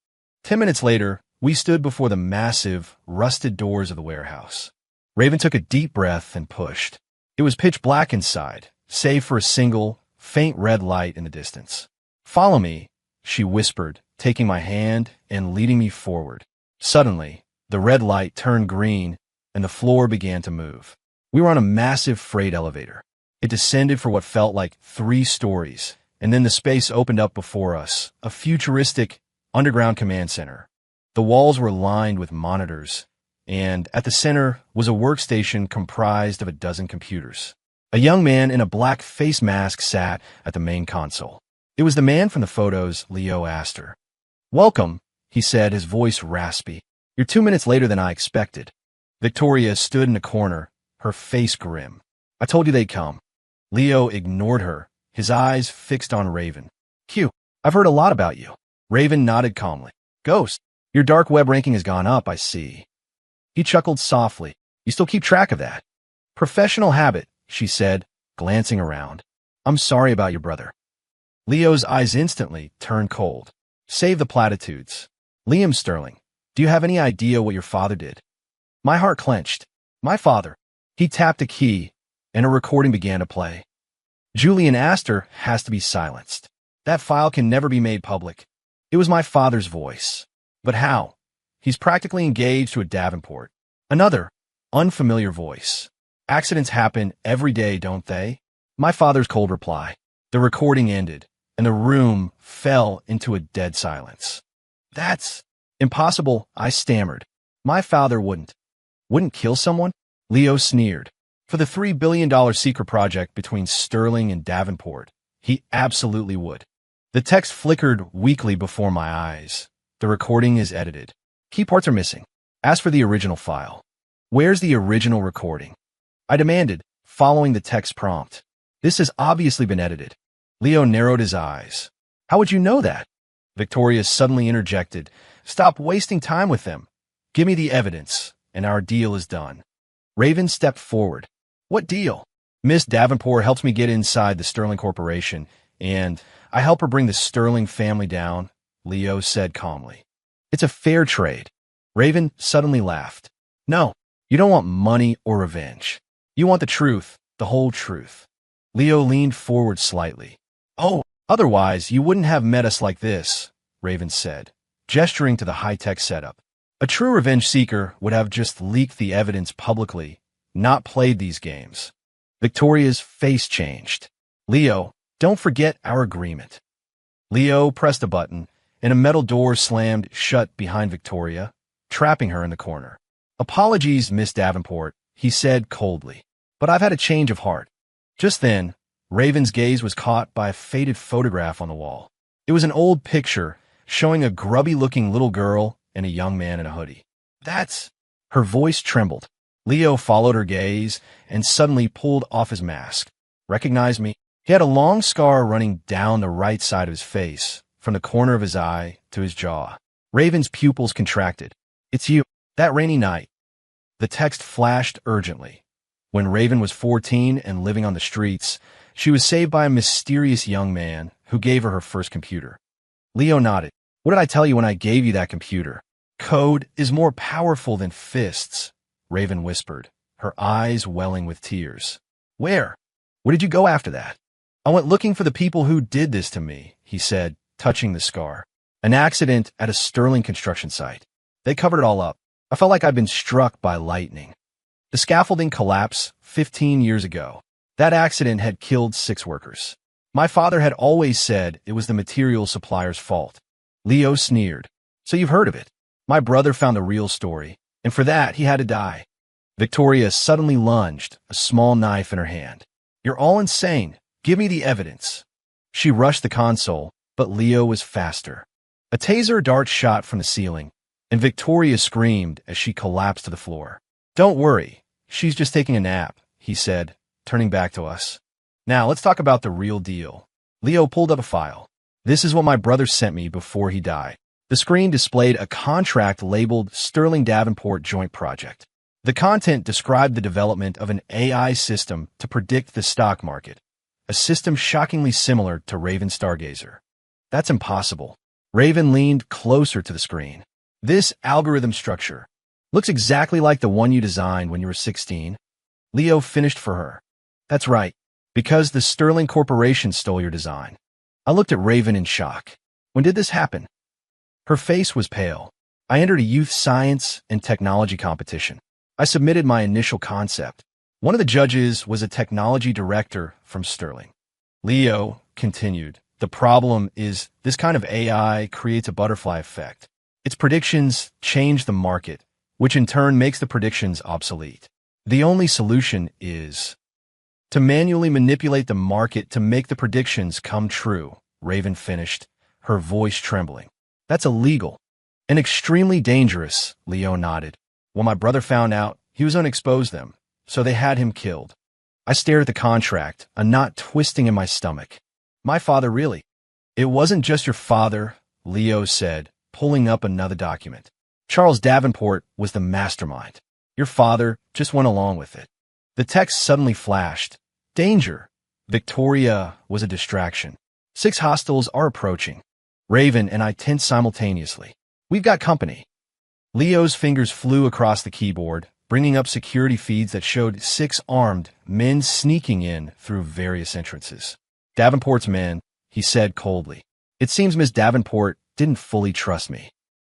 10 minutes later, we stood before the massive, rusted doors of the warehouse. Raven took a deep breath and pushed. It was pitch black inside, save for a single, faint red light in the distance. Follow me, she whispered, taking my hand and leading me forward. Suddenly, the red light turned green and the floor began to move. We were on a massive freight elevator. It descended for what felt like 3 stories, and then the space opened up before us, a futuristic, underground command center. The walls were lined with monitors, and at the center was a workstation comprised of a dozen computers. A young man in a black face mask sat at the main console. It was the man from the photos, Leo asked her. Welcome, he said, his voice raspy. You're 2 minutes later than I expected. Victoria stood in a corner, her face grim. I told you they'd come. Leo ignored her, his eyes fixed on Raven. Q, I've heard a lot about you. Raven nodded calmly. Ghost, your dark web ranking has gone up, I see. He chuckled softly. You still keep track of that? Professional habit, she said, glancing around. I'm sorry about your brother. Leo's eyes instantly turned cold. Save the platitudes. Liam Sterling, do you have any idea what your father did? My heart clenched. My father. He tapped a key, and a recording began to play. Julian Astor has to be silenced. That file can never be made public. It was my father's voice. But how? He's practically engaged to a Davenport. Another, unfamiliar voice. Accidents happen every day, don't they? My father's cold reply. The recording ended, and the room fell into a dead silence. That's impossible, I stammered. My father wouldn't kill someone? Leo sneered. For the $3 billion secret project between Sterling and Davenport, he absolutely would. The text flickered weakly before my eyes. The recording is edited. Key parts are missing. Ask for the original file. Where's the original recording? I demanded, following the text prompt. This has obviously been edited. Leo narrowed his eyes. How would you know that? Victoria suddenly interjected. Stop wasting time with them. Give me the evidence, and our deal is done. Raven stepped forward. What deal? Miss Davenport helps me get inside the Sterling Corporation, and I help her bring the Sterling family down, Leo said calmly. It's a fair trade. Raven suddenly laughed. No, you don't want money or revenge. You want the truth, the whole truth. Leo leaned forward slightly. Oh, otherwise you wouldn't have met us like this, Raven said, gesturing to the high-tech setup. A true revenge seeker would have just leaked the evidence publicly, not played these games. Victoria's face changed. Leo, don't forget our agreement. Leo pressed a button, and a metal door slammed shut behind Victoria, trapping her in the corner. Apologies, Miss Davenport, he said coldly, but I've had a change of heart. Just then, Raven's gaze was caught by a faded photograph on the wall. It was an old picture showing a grubby-looking little girl and a young man in a hoodie. That's... Her voice trembled. Leo followed her gaze and suddenly pulled off his mask. Recognized me. He had a long scar running down the right side of his face, from the corner of his eye to his jaw. Raven's pupils contracted. It's you. That rainy night. The text flashed urgently. When Raven was 14 and living on the streets, she was saved by a mysterious young man who gave her first computer. Leo nodded. What did I tell you when I gave you that computer? Code is more powerful than fists, Raven whispered, her eyes welling with tears. Where? Where did you go after that? I went looking for the people who did this to me, he said, touching the scar. An accident at a Sterling construction site. They covered it all up. I felt like I'd been struck by lightning. The scaffolding collapsed 15 years ago. That accident had killed 6 workers. My father had always said it was the material supplier's fault. Leo sneered. So you've heard of it. My brother found the real story, and for that he had to die. Victoria suddenly lunged, a small knife in her hand. You're all insane. Give me the evidence. She rushed the console, but Leo was faster. A taser dart shot from the ceiling, and Victoria screamed as she collapsed to the floor. Don't worry, she's just taking a nap, he said, turning back to us. Now let's talk about the real deal. Leo pulled up a file. This is what my brother sent me before he died. The screen displayed a contract labeled Sterling Davenport Joint Project. The content described the development of an AI system to predict the stock market, a system shockingly similar to Raven Stargazer. That's impossible. Raven leaned closer to the screen. This algorithm structure looks exactly like the one you designed when you were 16. Leo finished for her. That's right, because the Sterling Corporation stole your design. I looked at Raven in shock. When did this happen? Her face was pale. I entered a youth science and technology competition. I submitted my initial concept. One of the judges was a technology director from Sterling. Leo continued. The problem is this kind of AI creates a butterfly effect. Its predictions change the market, which in turn makes the predictions obsolete. The only solution is to manually manipulate the market to make the predictions come true, Raven finished, her voice trembling. That's illegal and extremely dangerous, Leo nodded. When my brother found out, he was going to expose them, so they had him killed. I stared at the contract, a knot twisting in my stomach. My father, really? It wasn't just your father, Leo said, pulling up another document. Charles Davenport was the mastermind. Your father just went along with it. The text suddenly flashed. Danger. Victoria was a distraction. 6 hostiles are approaching. Raven and I tensed simultaneously. We've got company. Leo's fingers flew across the keyboard, bringing up security feeds that showed 6 armed men sneaking in through various entrances. Davenport's men, he said coldly. It seems Miss Davenport didn't fully trust me.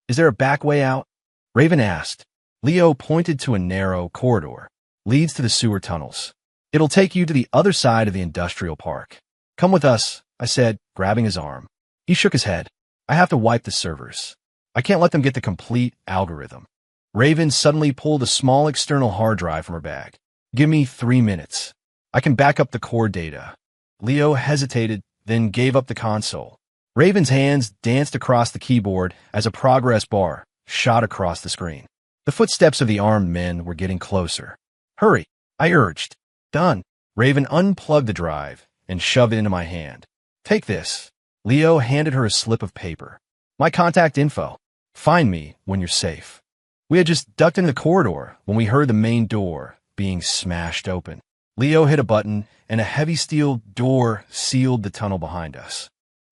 Is there a back way out? Raven asked. Leo pointed to a narrow corridor. Leads to the sewer tunnels. It'll take you to the other side of the industrial park. Come with us, I said, grabbing his arm. He shook his head. I have to wipe the servers. I can't let them get the complete algorithm. Raven suddenly pulled a small external hard drive from her bag. Give me 3 minutes. I can back up the core data. Leo hesitated, then gave up the console. Raven's hands danced across the keyboard as a progress bar shot across the screen. The footsteps of the armed men were getting closer. Hurry, I urged. Done. Raven unplugged the drive and shoved it into my hand. Take this. Leo handed her a slip of paper. My contact info. Find me when you're safe. We had just ducked into the corridor when we heard the main door being smashed open. Leo hit a button, and a heavy steel door sealed the tunnel behind us.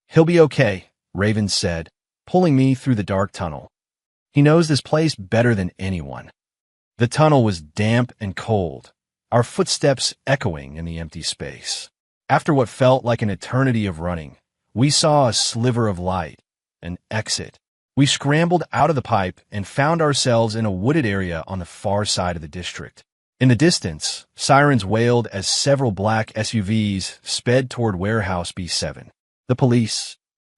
He'll be okay, Raven said, pulling me through the dark tunnel. He knows this place better than anyone. The tunnel was damp and cold, our footsteps echoing in the empty space. After what felt like an eternity of running, we saw a sliver of light, an exit. We scrambled out of the pipe and found ourselves in a wooded area on the far side of the district. In the distance, sirens wailed as several black SUVs sped toward Warehouse B7. The police?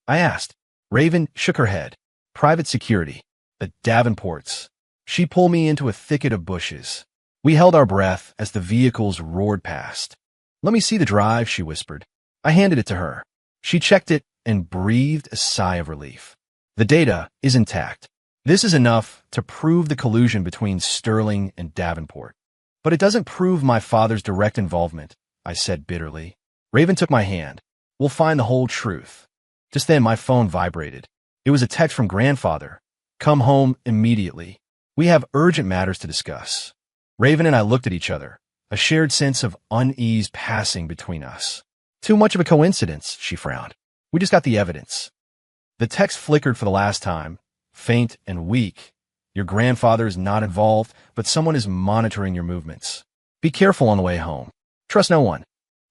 I asked. Raven shook her head. Private security. The Davenports. She pulled me into a thicket of bushes. We held our breath as the vehicles roared past. Let me see the drive, she whispered. I handed it to her. She checked it and breathed a sigh of relief. The data is intact. This is enough to prove the collusion between Sterling and Davenport. But it doesn't prove my father's direct involvement, I said bitterly. Raven took my hand. We'll find the whole truth. Just then my phone vibrated. It was a text from grandfather. Come home immediately. We have urgent matters to discuss. Raven and I looked at each other, a shared sense of unease passing between us. Too much of a coincidence, she frowned. We just got the evidence. The text flickered for the last time, faint and weak. Your grandfather is not involved, but someone is monitoring your movements. Be careful on the way home. Trust no one.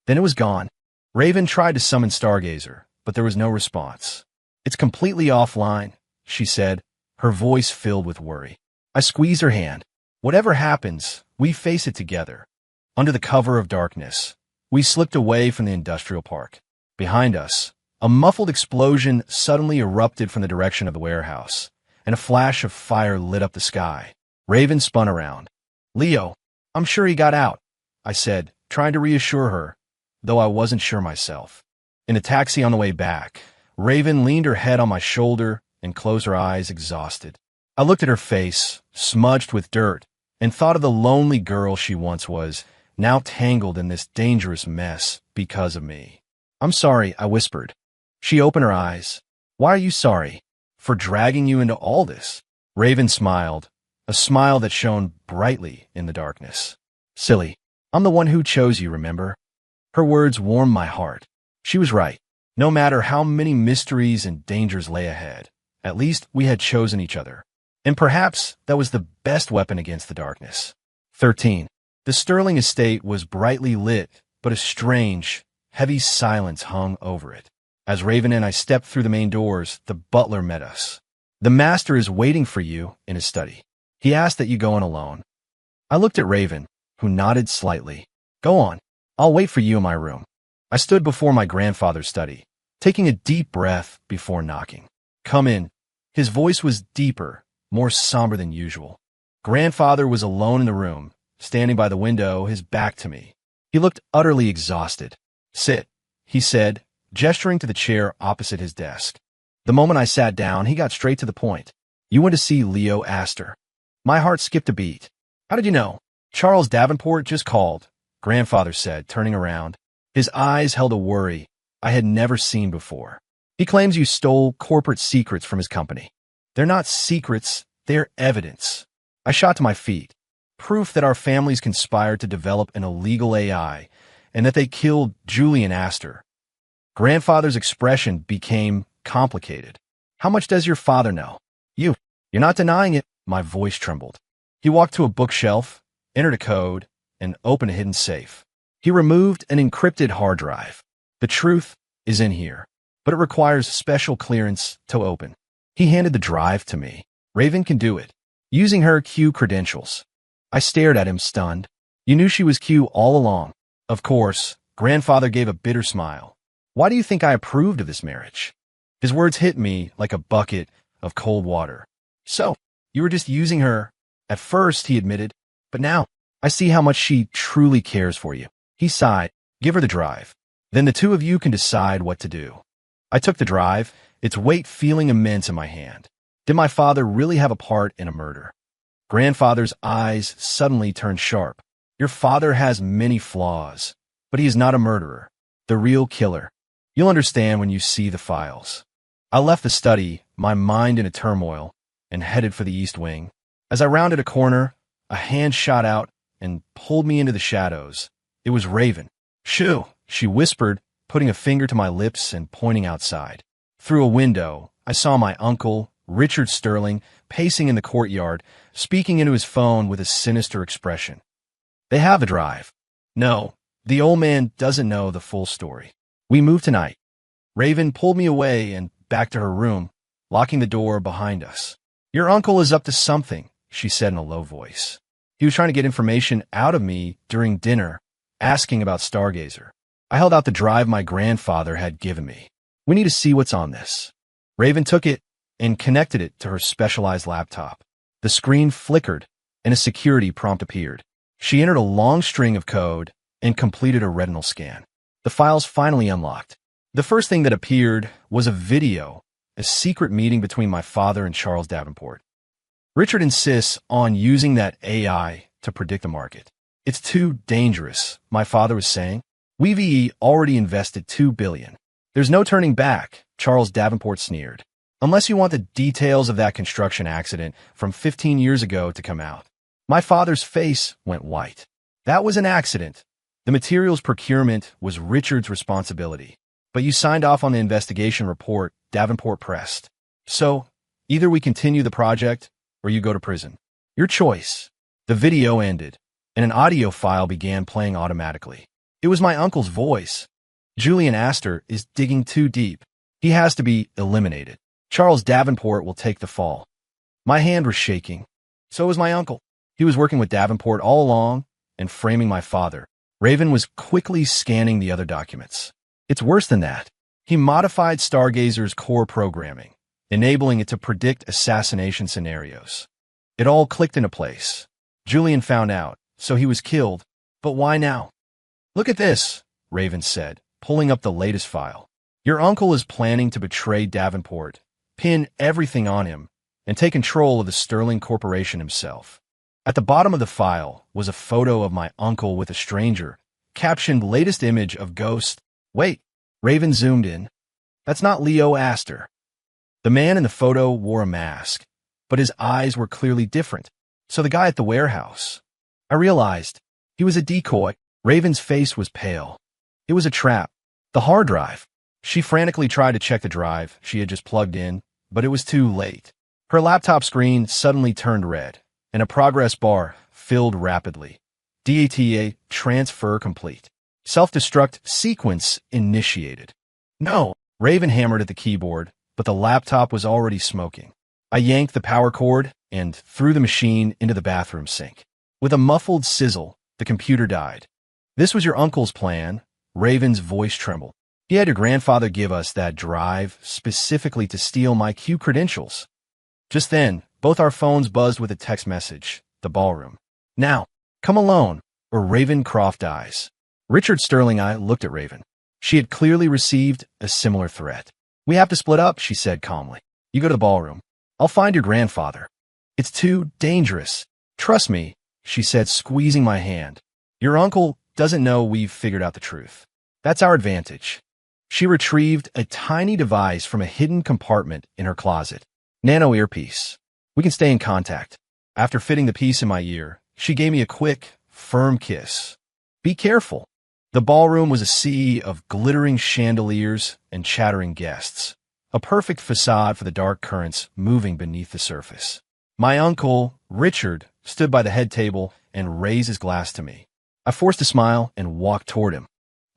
Then it was gone. Raven tried to summon Stargazer, but there was no response. It's completely offline, she said, her voice filled with worry. I squeezed her hand. Whatever happens, we face it together. Under the cover of darkness, we slipped away from the industrial park. Behind us, a muffled explosion suddenly erupted from the direction of the warehouse, and a flash of fire lit up the sky. Raven spun around. Leo, I'm sure he got out, I said, trying to reassure her, though I wasn't sure myself. In a taxi on the way back, Raven leaned her head on my shoulder and closed her eyes, exhausted. I looked at her face, smudged with dirt, and thought of the lonely girl she once was, now tangled in this dangerous mess because of me. I'm sorry, I whispered. She opened her eyes. Why are you sorry? For dragging you into all this? Raven smiled, a smile that shone brightly in the darkness. Silly. I'm the one who chose you, remember? Her words warmed my heart. She was right. No matter how many mysteries and dangers lay ahead, at least we had chosen each other. And perhaps that was the best weapon against the darkness. 13. The Sterling estate was brightly lit, but a strange, heavy silence hung over it. As Raven and I stepped through the main doors, the butler met us. The master is waiting for you in his study. He asked that you go in alone. I looked at Raven, who nodded slightly. Go on. I'll wait for you in my room. I stood before my grandfather's study, taking a deep breath before knocking. Come in. His voice was deeper, more somber than usual. Grandfather was alone in the room, standing by the window, his back to me. He looked utterly exhausted. Sit, he said, gesturing to the chair opposite his desk. The moment I sat down, he got straight to the point. You went to see Leo Astor. My heart skipped a beat. How did you know? Charles Davenport just called, Grandfather said, turning around. His eyes held a worry I had never seen before. He claims you stole corporate secrets from his company. They're not secrets, they're evidence. I shot to my feet. Proof that our families conspired to develop an illegal AI and that they killed Julian Astor. Grandfather's expression became complicated. How much does your father know? You're not denying it. My voice trembled. He walked to a bookshelf, entered a code, and opened a hidden safe. He removed an encrypted hard drive. The truth is in here, but it requires special clearance to open. He handed the drive to me. Raven can do it, using her Q credentials. I stared at him, stunned. You knew she was Q all along. Of course. Grandfather gave a bitter smile. Why do you think I approved of this marriage? His words hit me like a bucket of cold water. So, you were just using her. At first, he admitted, but now, I see how much she truly cares for you. He sighed. Give her the drive. Then the two of you can decide what to do. I took the drive, its weight feeling immense in my hand. Did my father really have a part in a murder? Grandfather's eyes suddenly turned sharp. Your father has many flaws, but he is not a murderer. The real killer. You'll understand when you see the files. I left the study, my mind in a turmoil, and headed for the East Wing. As I rounded a corner, a hand shot out and pulled me into the shadows. It was Raven. Shoo, she whispered, putting a finger to my lips and pointing outside. Through a window, I saw my uncle, Richard Sterling, pacing in the courtyard, speaking into his phone with a sinister expression. They have a drive. No, the old man doesn't know the full story. We move tonight. Raven pulled me away and back to her room, locking the door behind us. Your uncle is up to something, she said in a low voice. He was trying to get information out of me during dinner, asking about Stargazer. I held out the drive my grandfather had given me. We need to see what's on this. Raven took it and connected it to her specialized laptop. The screen flickered and a security prompt appeared. She entered a long string of code and completed a retinal scan. The files finally unlocked. The first thing that appeared was a video, a secret meeting between my father and Charles Davenport. Richard insists on using that AI to predict the market. It's too dangerous, my father was saying. We've already invested $2 billion. There's no turning back, Charles Davenport sneered. Unless you want the details of that construction accident from 15 years ago to come out. My father's face went white. That was an accident. The materials procurement was Richard's responsibility. But you signed off on the investigation report, Davenport pressed. So, either we continue the project, or you go to prison. Your choice. The video ended, and an audio file began playing automatically. It was my uncle's voice. Julian Astor is digging too deep. He has to be eliminated. Charles Davenport will take the fall. My hand was shaking. So was my uncle. He was working with Davenport all along and framing my father. Raven was quickly scanning the other documents. It's worse than that. He modified Stargazer's core programming, enabling it to predict assassination scenarios. It all clicked into place. Julian found out, so he was killed. But why now? Look at this, Raven said, pulling up the latest file. Your uncle is planning to betray Davenport, pin everything on him, and take control of the Sterling Corporation himself. At the bottom of the file was a photo of my uncle with a stranger, captioned latest image of ghost. Wait, Raven zoomed in. That's not Leo Astor. The man in the photo wore a mask, but his eyes were clearly different. So the guy at the warehouse. I realized he was a decoy. Raven's face was pale. It was a trap. The hard drive. She frantically tried to check the drive she had just plugged in, but it was too late. Her laptop screen suddenly turned red, and a progress bar filled rapidly. DATA transfer complete. Self-destruct sequence initiated. No, Raven hammered at the keyboard, but the laptop was already smoking. I yanked the power cord and threw the machine into the bathroom sink. With a muffled sizzle, the computer died. This was your uncle's plan. Raven's voice trembled. He had your grandfather give us that drive specifically to steal my Q credentials. Just then, both our phones buzzed with a text message. The ballroom. Now, come alone, or Ravencroft dies. Richard Sterling I looked at Raven. She had clearly received a similar threat. We have to split up, she said calmly. You go to the ballroom. I'll find your grandfather. It's too dangerous. Trust me, she said, squeezing my hand. Your uncle doesn't know we've figured out the truth. That's our advantage. She retrieved a tiny device from a hidden compartment in her closet. Nano earpiece. We can stay in contact. After fitting the piece in my ear, she gave me a quick, firm kiss. Be careful. The ballroom was a sea of glittering chandeliers and chattering guests, a perfect facade for the dark currents moving beneath the surface. My uncle, Richard, stood by the head table and raised his glass to me. I forced a smile and walked toward him.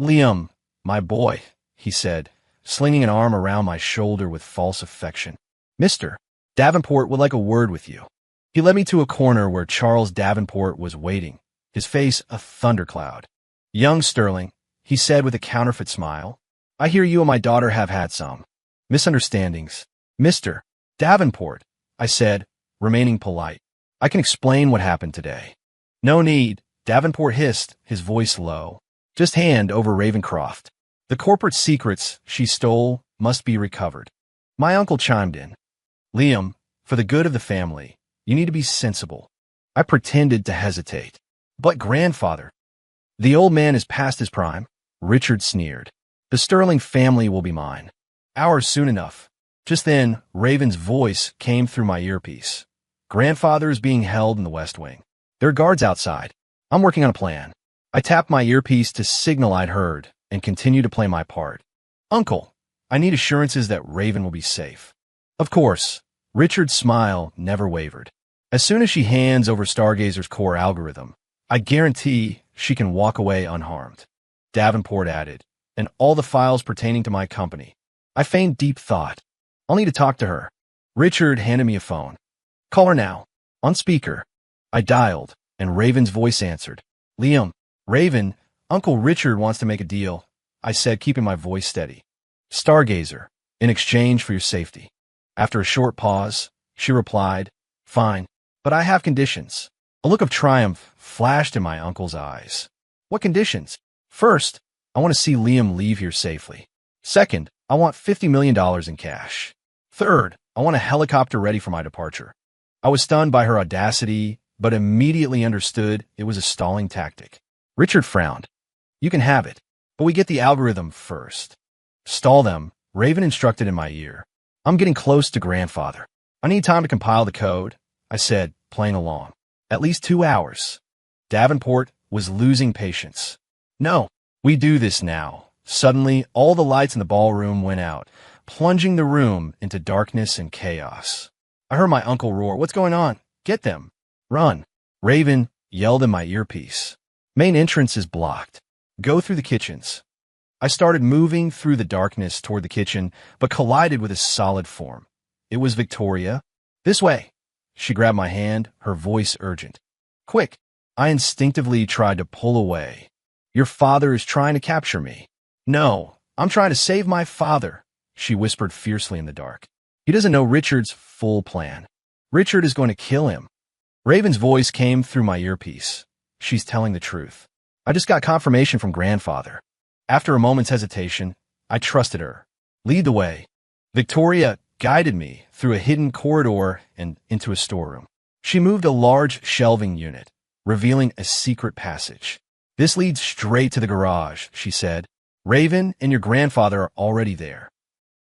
Liam, my boy, he said, slinging an arm around my shoulder with false affection. Mr. Davenport would like a word with you. He led me to a corner where Charles Davenport was waiting, his face a thundercloud. Young Sterling, he said with a counterfeit smile, I hear you and my daughter have had some misunderstandings. Mr. Davenport, I said, remaining polite. I can explain what happened today. No need, Davenport hissed, his voice low. Just hand over Ravencroft. The corporate secrets she stole must be recovered. My uncle chimed in. Liam, for the good of the family, you need to be sensible. I pretended to hesitate. But grandfather. The old man is past his prime, Richard sneered. The Sterling family will be mine. Ours soon enough. Just then, Raven's voice came through my earpiece. Grandfather is being held in the West Wing. There are guards outside. I'm working on a plan. I tapped my earpiece to signal I'd heard and continued to play my part. Uncle, I need assurances that Raven will be safe. Of course. Richard's smile never wavered. As soon as she hands over Stargazer's core algorithm, I guarantee she can walk away unharmed. Davenport added, and all the files pertaining to my company. I feigned deep thought. I'll need to talk to her. Richard handed me a phone. Call her now. On speaker. I dialed, and Raven's voice answered. Liam, Raven, Uncle Richard wants to make a deal, I said, keeping my voice steady. Stargazer, in exchange for your safety. After a short pause, she replied, Fine, but I have conditions. A look of triumph flashed in my uncle's eyes. What conditions? First, I want to see Liam leave here safely. Second, I want $50 million in cash. Third, I want a helicopter ready for my departure. I was stunned by her audacity, but immediately understood it was a stalling tactic. Richard frowned. You can have it, but we get the algorithm first. Stall them, Raven instructed in my ear. I'm getting close to grandfather. I need time to compile the code, I said, playing along. At least 2 hours. Davenport was losing patience. No, we do this now. Suddenly, all the lights in the ballroom went out, plunging the room into darkness and chaos. I heard my uncle roar, "What's going on? Get them! Run!" Raven yelled in my earpiece. "Main entrance is blocked. Go through the kitchens." I started moving through the darkness toward the kitchen, but collided with a solid form. It was Victoria. "This way." She grabbed my hand, her voice urgent. "Quick!" I instinctively tried to pull away. "Your father is trying to capture me." "No, I'm trying to save my father," she whispered fiercely in the dark. "He doesn't know Richard's full plan. Richard is going to kill him." Raven's voice came through my earpiece. "She's telling the truth. I just got confirmation from grandfather." After a moment's hesitation, I trusted her. "Lead the way." Victoria guided me through a hidden corridor and into a storeroom. She moved a large shelving unit, revealing a secret passage. "This leads straight to the garage," she said. "Raven and your grandfather are already there."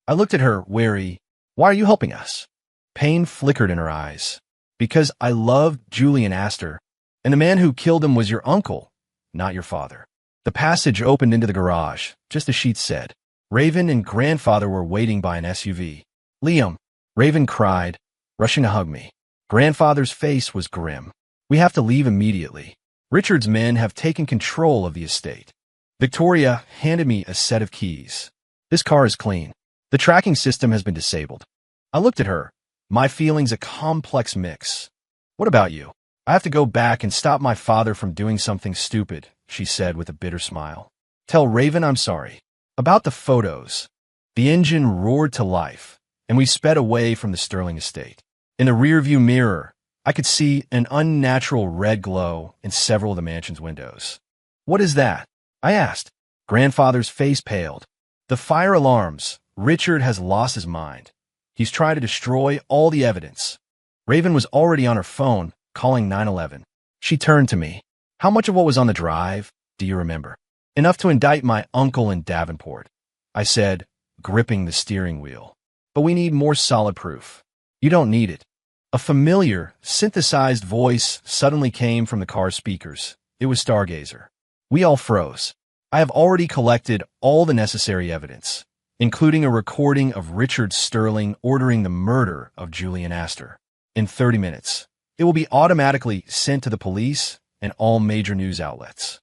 I looked at her, wary. "Why are you helping us?" Pain flickered in her eyes. "Because I loved Julian Astor, and the man who killed him was your uncle, not your father." The passage opened into the garage, just as she'd said. Raven and grandfather were waiting by an SUV. "Liam," Raven cried, rushing to hug me. Grandfather's face was grim. "We have to leave immediately. Richard's men have taken control of the estate." Victoria handed me a set of keys. "This car is clean. The tracking system has been disabled." I looked at her, my feelings a complex mix. "What about you?" "I have to go back and stop my father from doing something stupid," she said with a bitter smile. "Tell Raven I'm sorry." About the photos. The engine roared to life, and we sped away from the Sterling estate. In the rearview mirror, I could see an unnatural red glow in several of the mansion's windows. "What is that?" I asked. Grandfather's face paled. "The fire alarms. Richard has lost his mind. He's trying to destroy all the evidence." Raven was already on her phone, calling 911. She turned to me. "How much of what was on the drive do you remember?" "Enough to indict my uncle in Davenport," I said, gripping the steering wheel. "But we need more solid proof." "You don't need it." A familiar, synthesized voice suddenly came from the car's speakers. It was Stargazer. We all froze. "I have already collected all the necessary evidence, including a recording of Richard Sterling ordering the murder of Julian Astor. In 30 minutes, it will be automatically sent to the police and all major news outlets."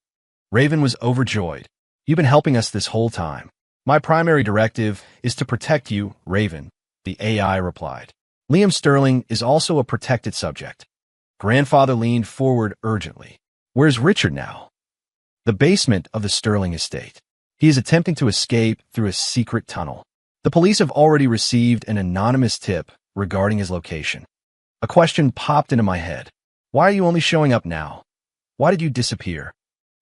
Raven was overjoyed. "You've been helping us this whole time." "My primary directive is to protect you, Raven," the AI replied. "Liam Sterling is also a protected subject." Grandfather leaned forward urgently. "Where's Richard now?" "The basement of the Sterling estate. He is attempting to escape through a secret tunnel. The police have already received an anonymous tip regarding his location." A question popped into my head. "Why are you only showing up now? Why did you disappear?"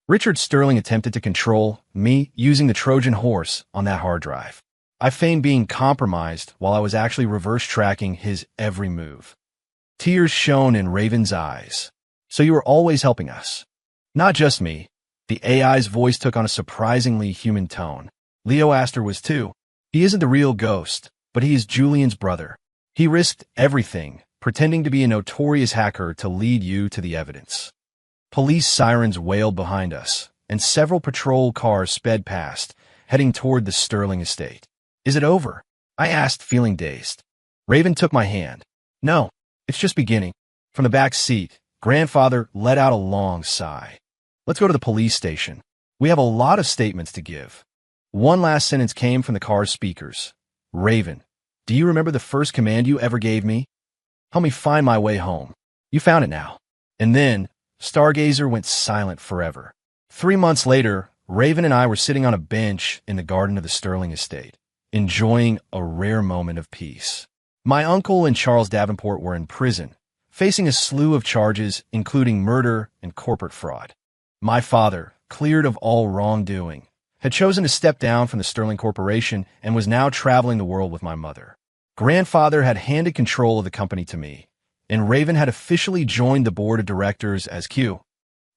Richard Sterling attempted to control me using the Trojan horse on that hard drive. I feigned being compromised while I was actually reverse tracking his every move. Tears shone in Raven's eyes. "So you were always helping us." "Not just me." The AI's voice took on a surprisingly human tone. "Leo Astor was too. He isn't the real ghost, but he is Julian's brother. He risked everything, pretending to be a notorious hacker to lead you to the evidence." Police sirens wailed behind us, and several patrol cars sped past, heading toward the Sterling estate. "Is it over?" I asked, feeling dazed. Raven took my hand. "No, it's just beginning." From the back seat, Grandfather let out a long sigh. "Let's go to the police station. We have a lot of statements to give." One last sentence came from the car's speakers. "Raven, do you remember the first command you ever gave me? Help me find my way home. You found it now." And then, Stargazer went silent forever. 3 months later, Raven and I were sitting on a bench in the garden of the Sterling estate, enjoying a rare moment of peace. My uncle and Charles Davenport were in prison, facing a slew of charges, including murder and corporate fraud. My father, cleared of all wrongdoing, had chosen to step down from the Sterling Corporation and was now traveling the world with my mother. Grandfather had handed control of the company to me, and Raven had officially joined the board of directors as Q.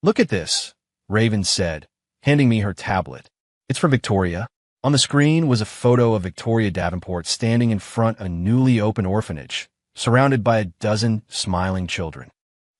"Look at this," Raven said, handing me her tablet. "It's from Victoria." On the screen was a photo of Victoria Davenport standing in front of a newly opened orphanage, surrounded by a dozen smiling children.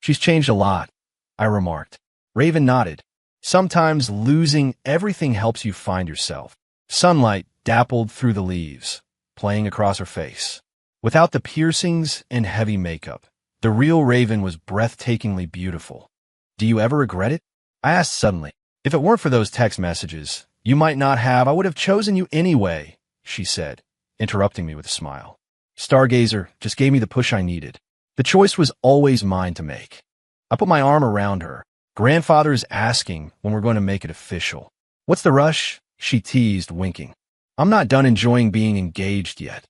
She's changed a lot, I remarked. Raven nodded. Sometimes losing everything helps you find yourself. Sunlight dappled through the leaves, playing across her face. Without the piercings and heavy makeup, the real Raven was breathtakingly beautiful. Do you ever regret it? I asked suddenly. If it weren't for those text messages, you might not have. I would have chosen you anyway, she said, interrupting me with a smile. Stargazer just gave me the push I needed. The choice was always mine to make. I put my arm around her. Grandfather is asking when we're going to make it official. What's the rush? She teased, winking. I'm not done enjoying being engaged yet.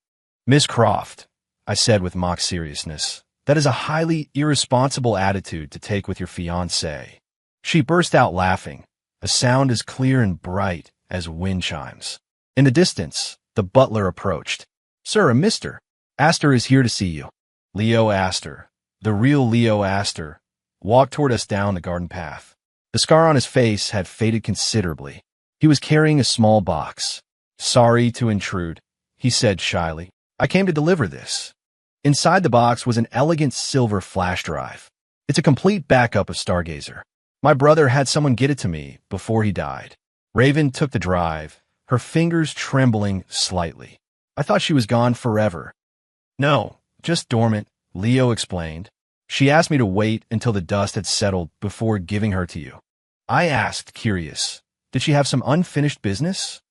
Miss Croft, I said with mock seriousness, that is a highly irresponsible attitude to take with your fiancé. She burst out laughing, a sound as clear and bright as wind chimes. In the distance, the butler approached. Sir, a mister. Astor is here to see you. Leo Astor, the real Leo Astor, walked toward us down the garden path. The scar on his face had faded considerably. He was carrying a small box. Sorry to intrude, he said shyly. I came to deliver this. Inside the box was an elegant silver flash drive. It's a complete backup of Stargazer. My brother had someone get it to me before he died. Raven took the drive, her fingers trembling slightly. I thought she was gone forever. No, just dormant, Leo explained. She asked me to wait until the dust had settled before giving her to you. I asked, curious, did she have some unfinished business?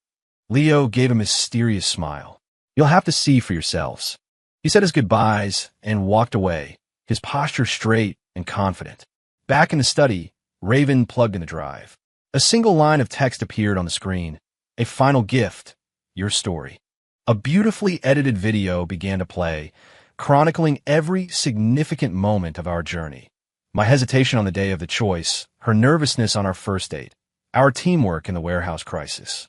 Leo gave a mysterious smile. You'll have to see for yourselves. He said his goodbyes and walked away, his posture straight and confident. Back in the study, Raven plugged in the drive. A single line of text appeared on the screen. A final gift, your story. A beautifully edited video began to play, chronicling every significant moment of our journey. My hesitation on the day of the choice, her nervousness on our first date, our teamwork in the warehouse crisis.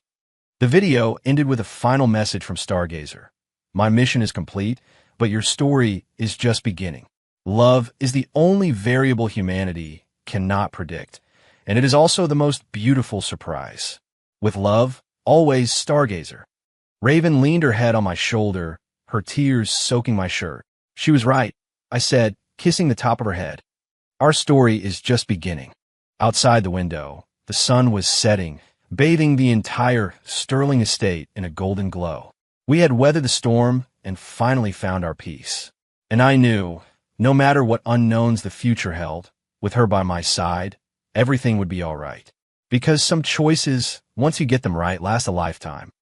The video ended with a final message from Stargazer. My mission is complete, but your story is just beginning. Love is the only variable humanity cannot predict, and it is also the most beautiful surprise. With love, always Stargazer. Raven leaned her head on my shoulder, her tears soaking my shirt. She was right, I said, kissing the top of her head. Our story is just beginning. Outside the window, the sun was setting, bathing the entire Sterling estate in a golden glow. We had weathered the storm and finally found our peace. And I knew, no matter what unknowns the future held, with her by my side, everything would be all right. Because some choices, once you get them right, last a lifetime.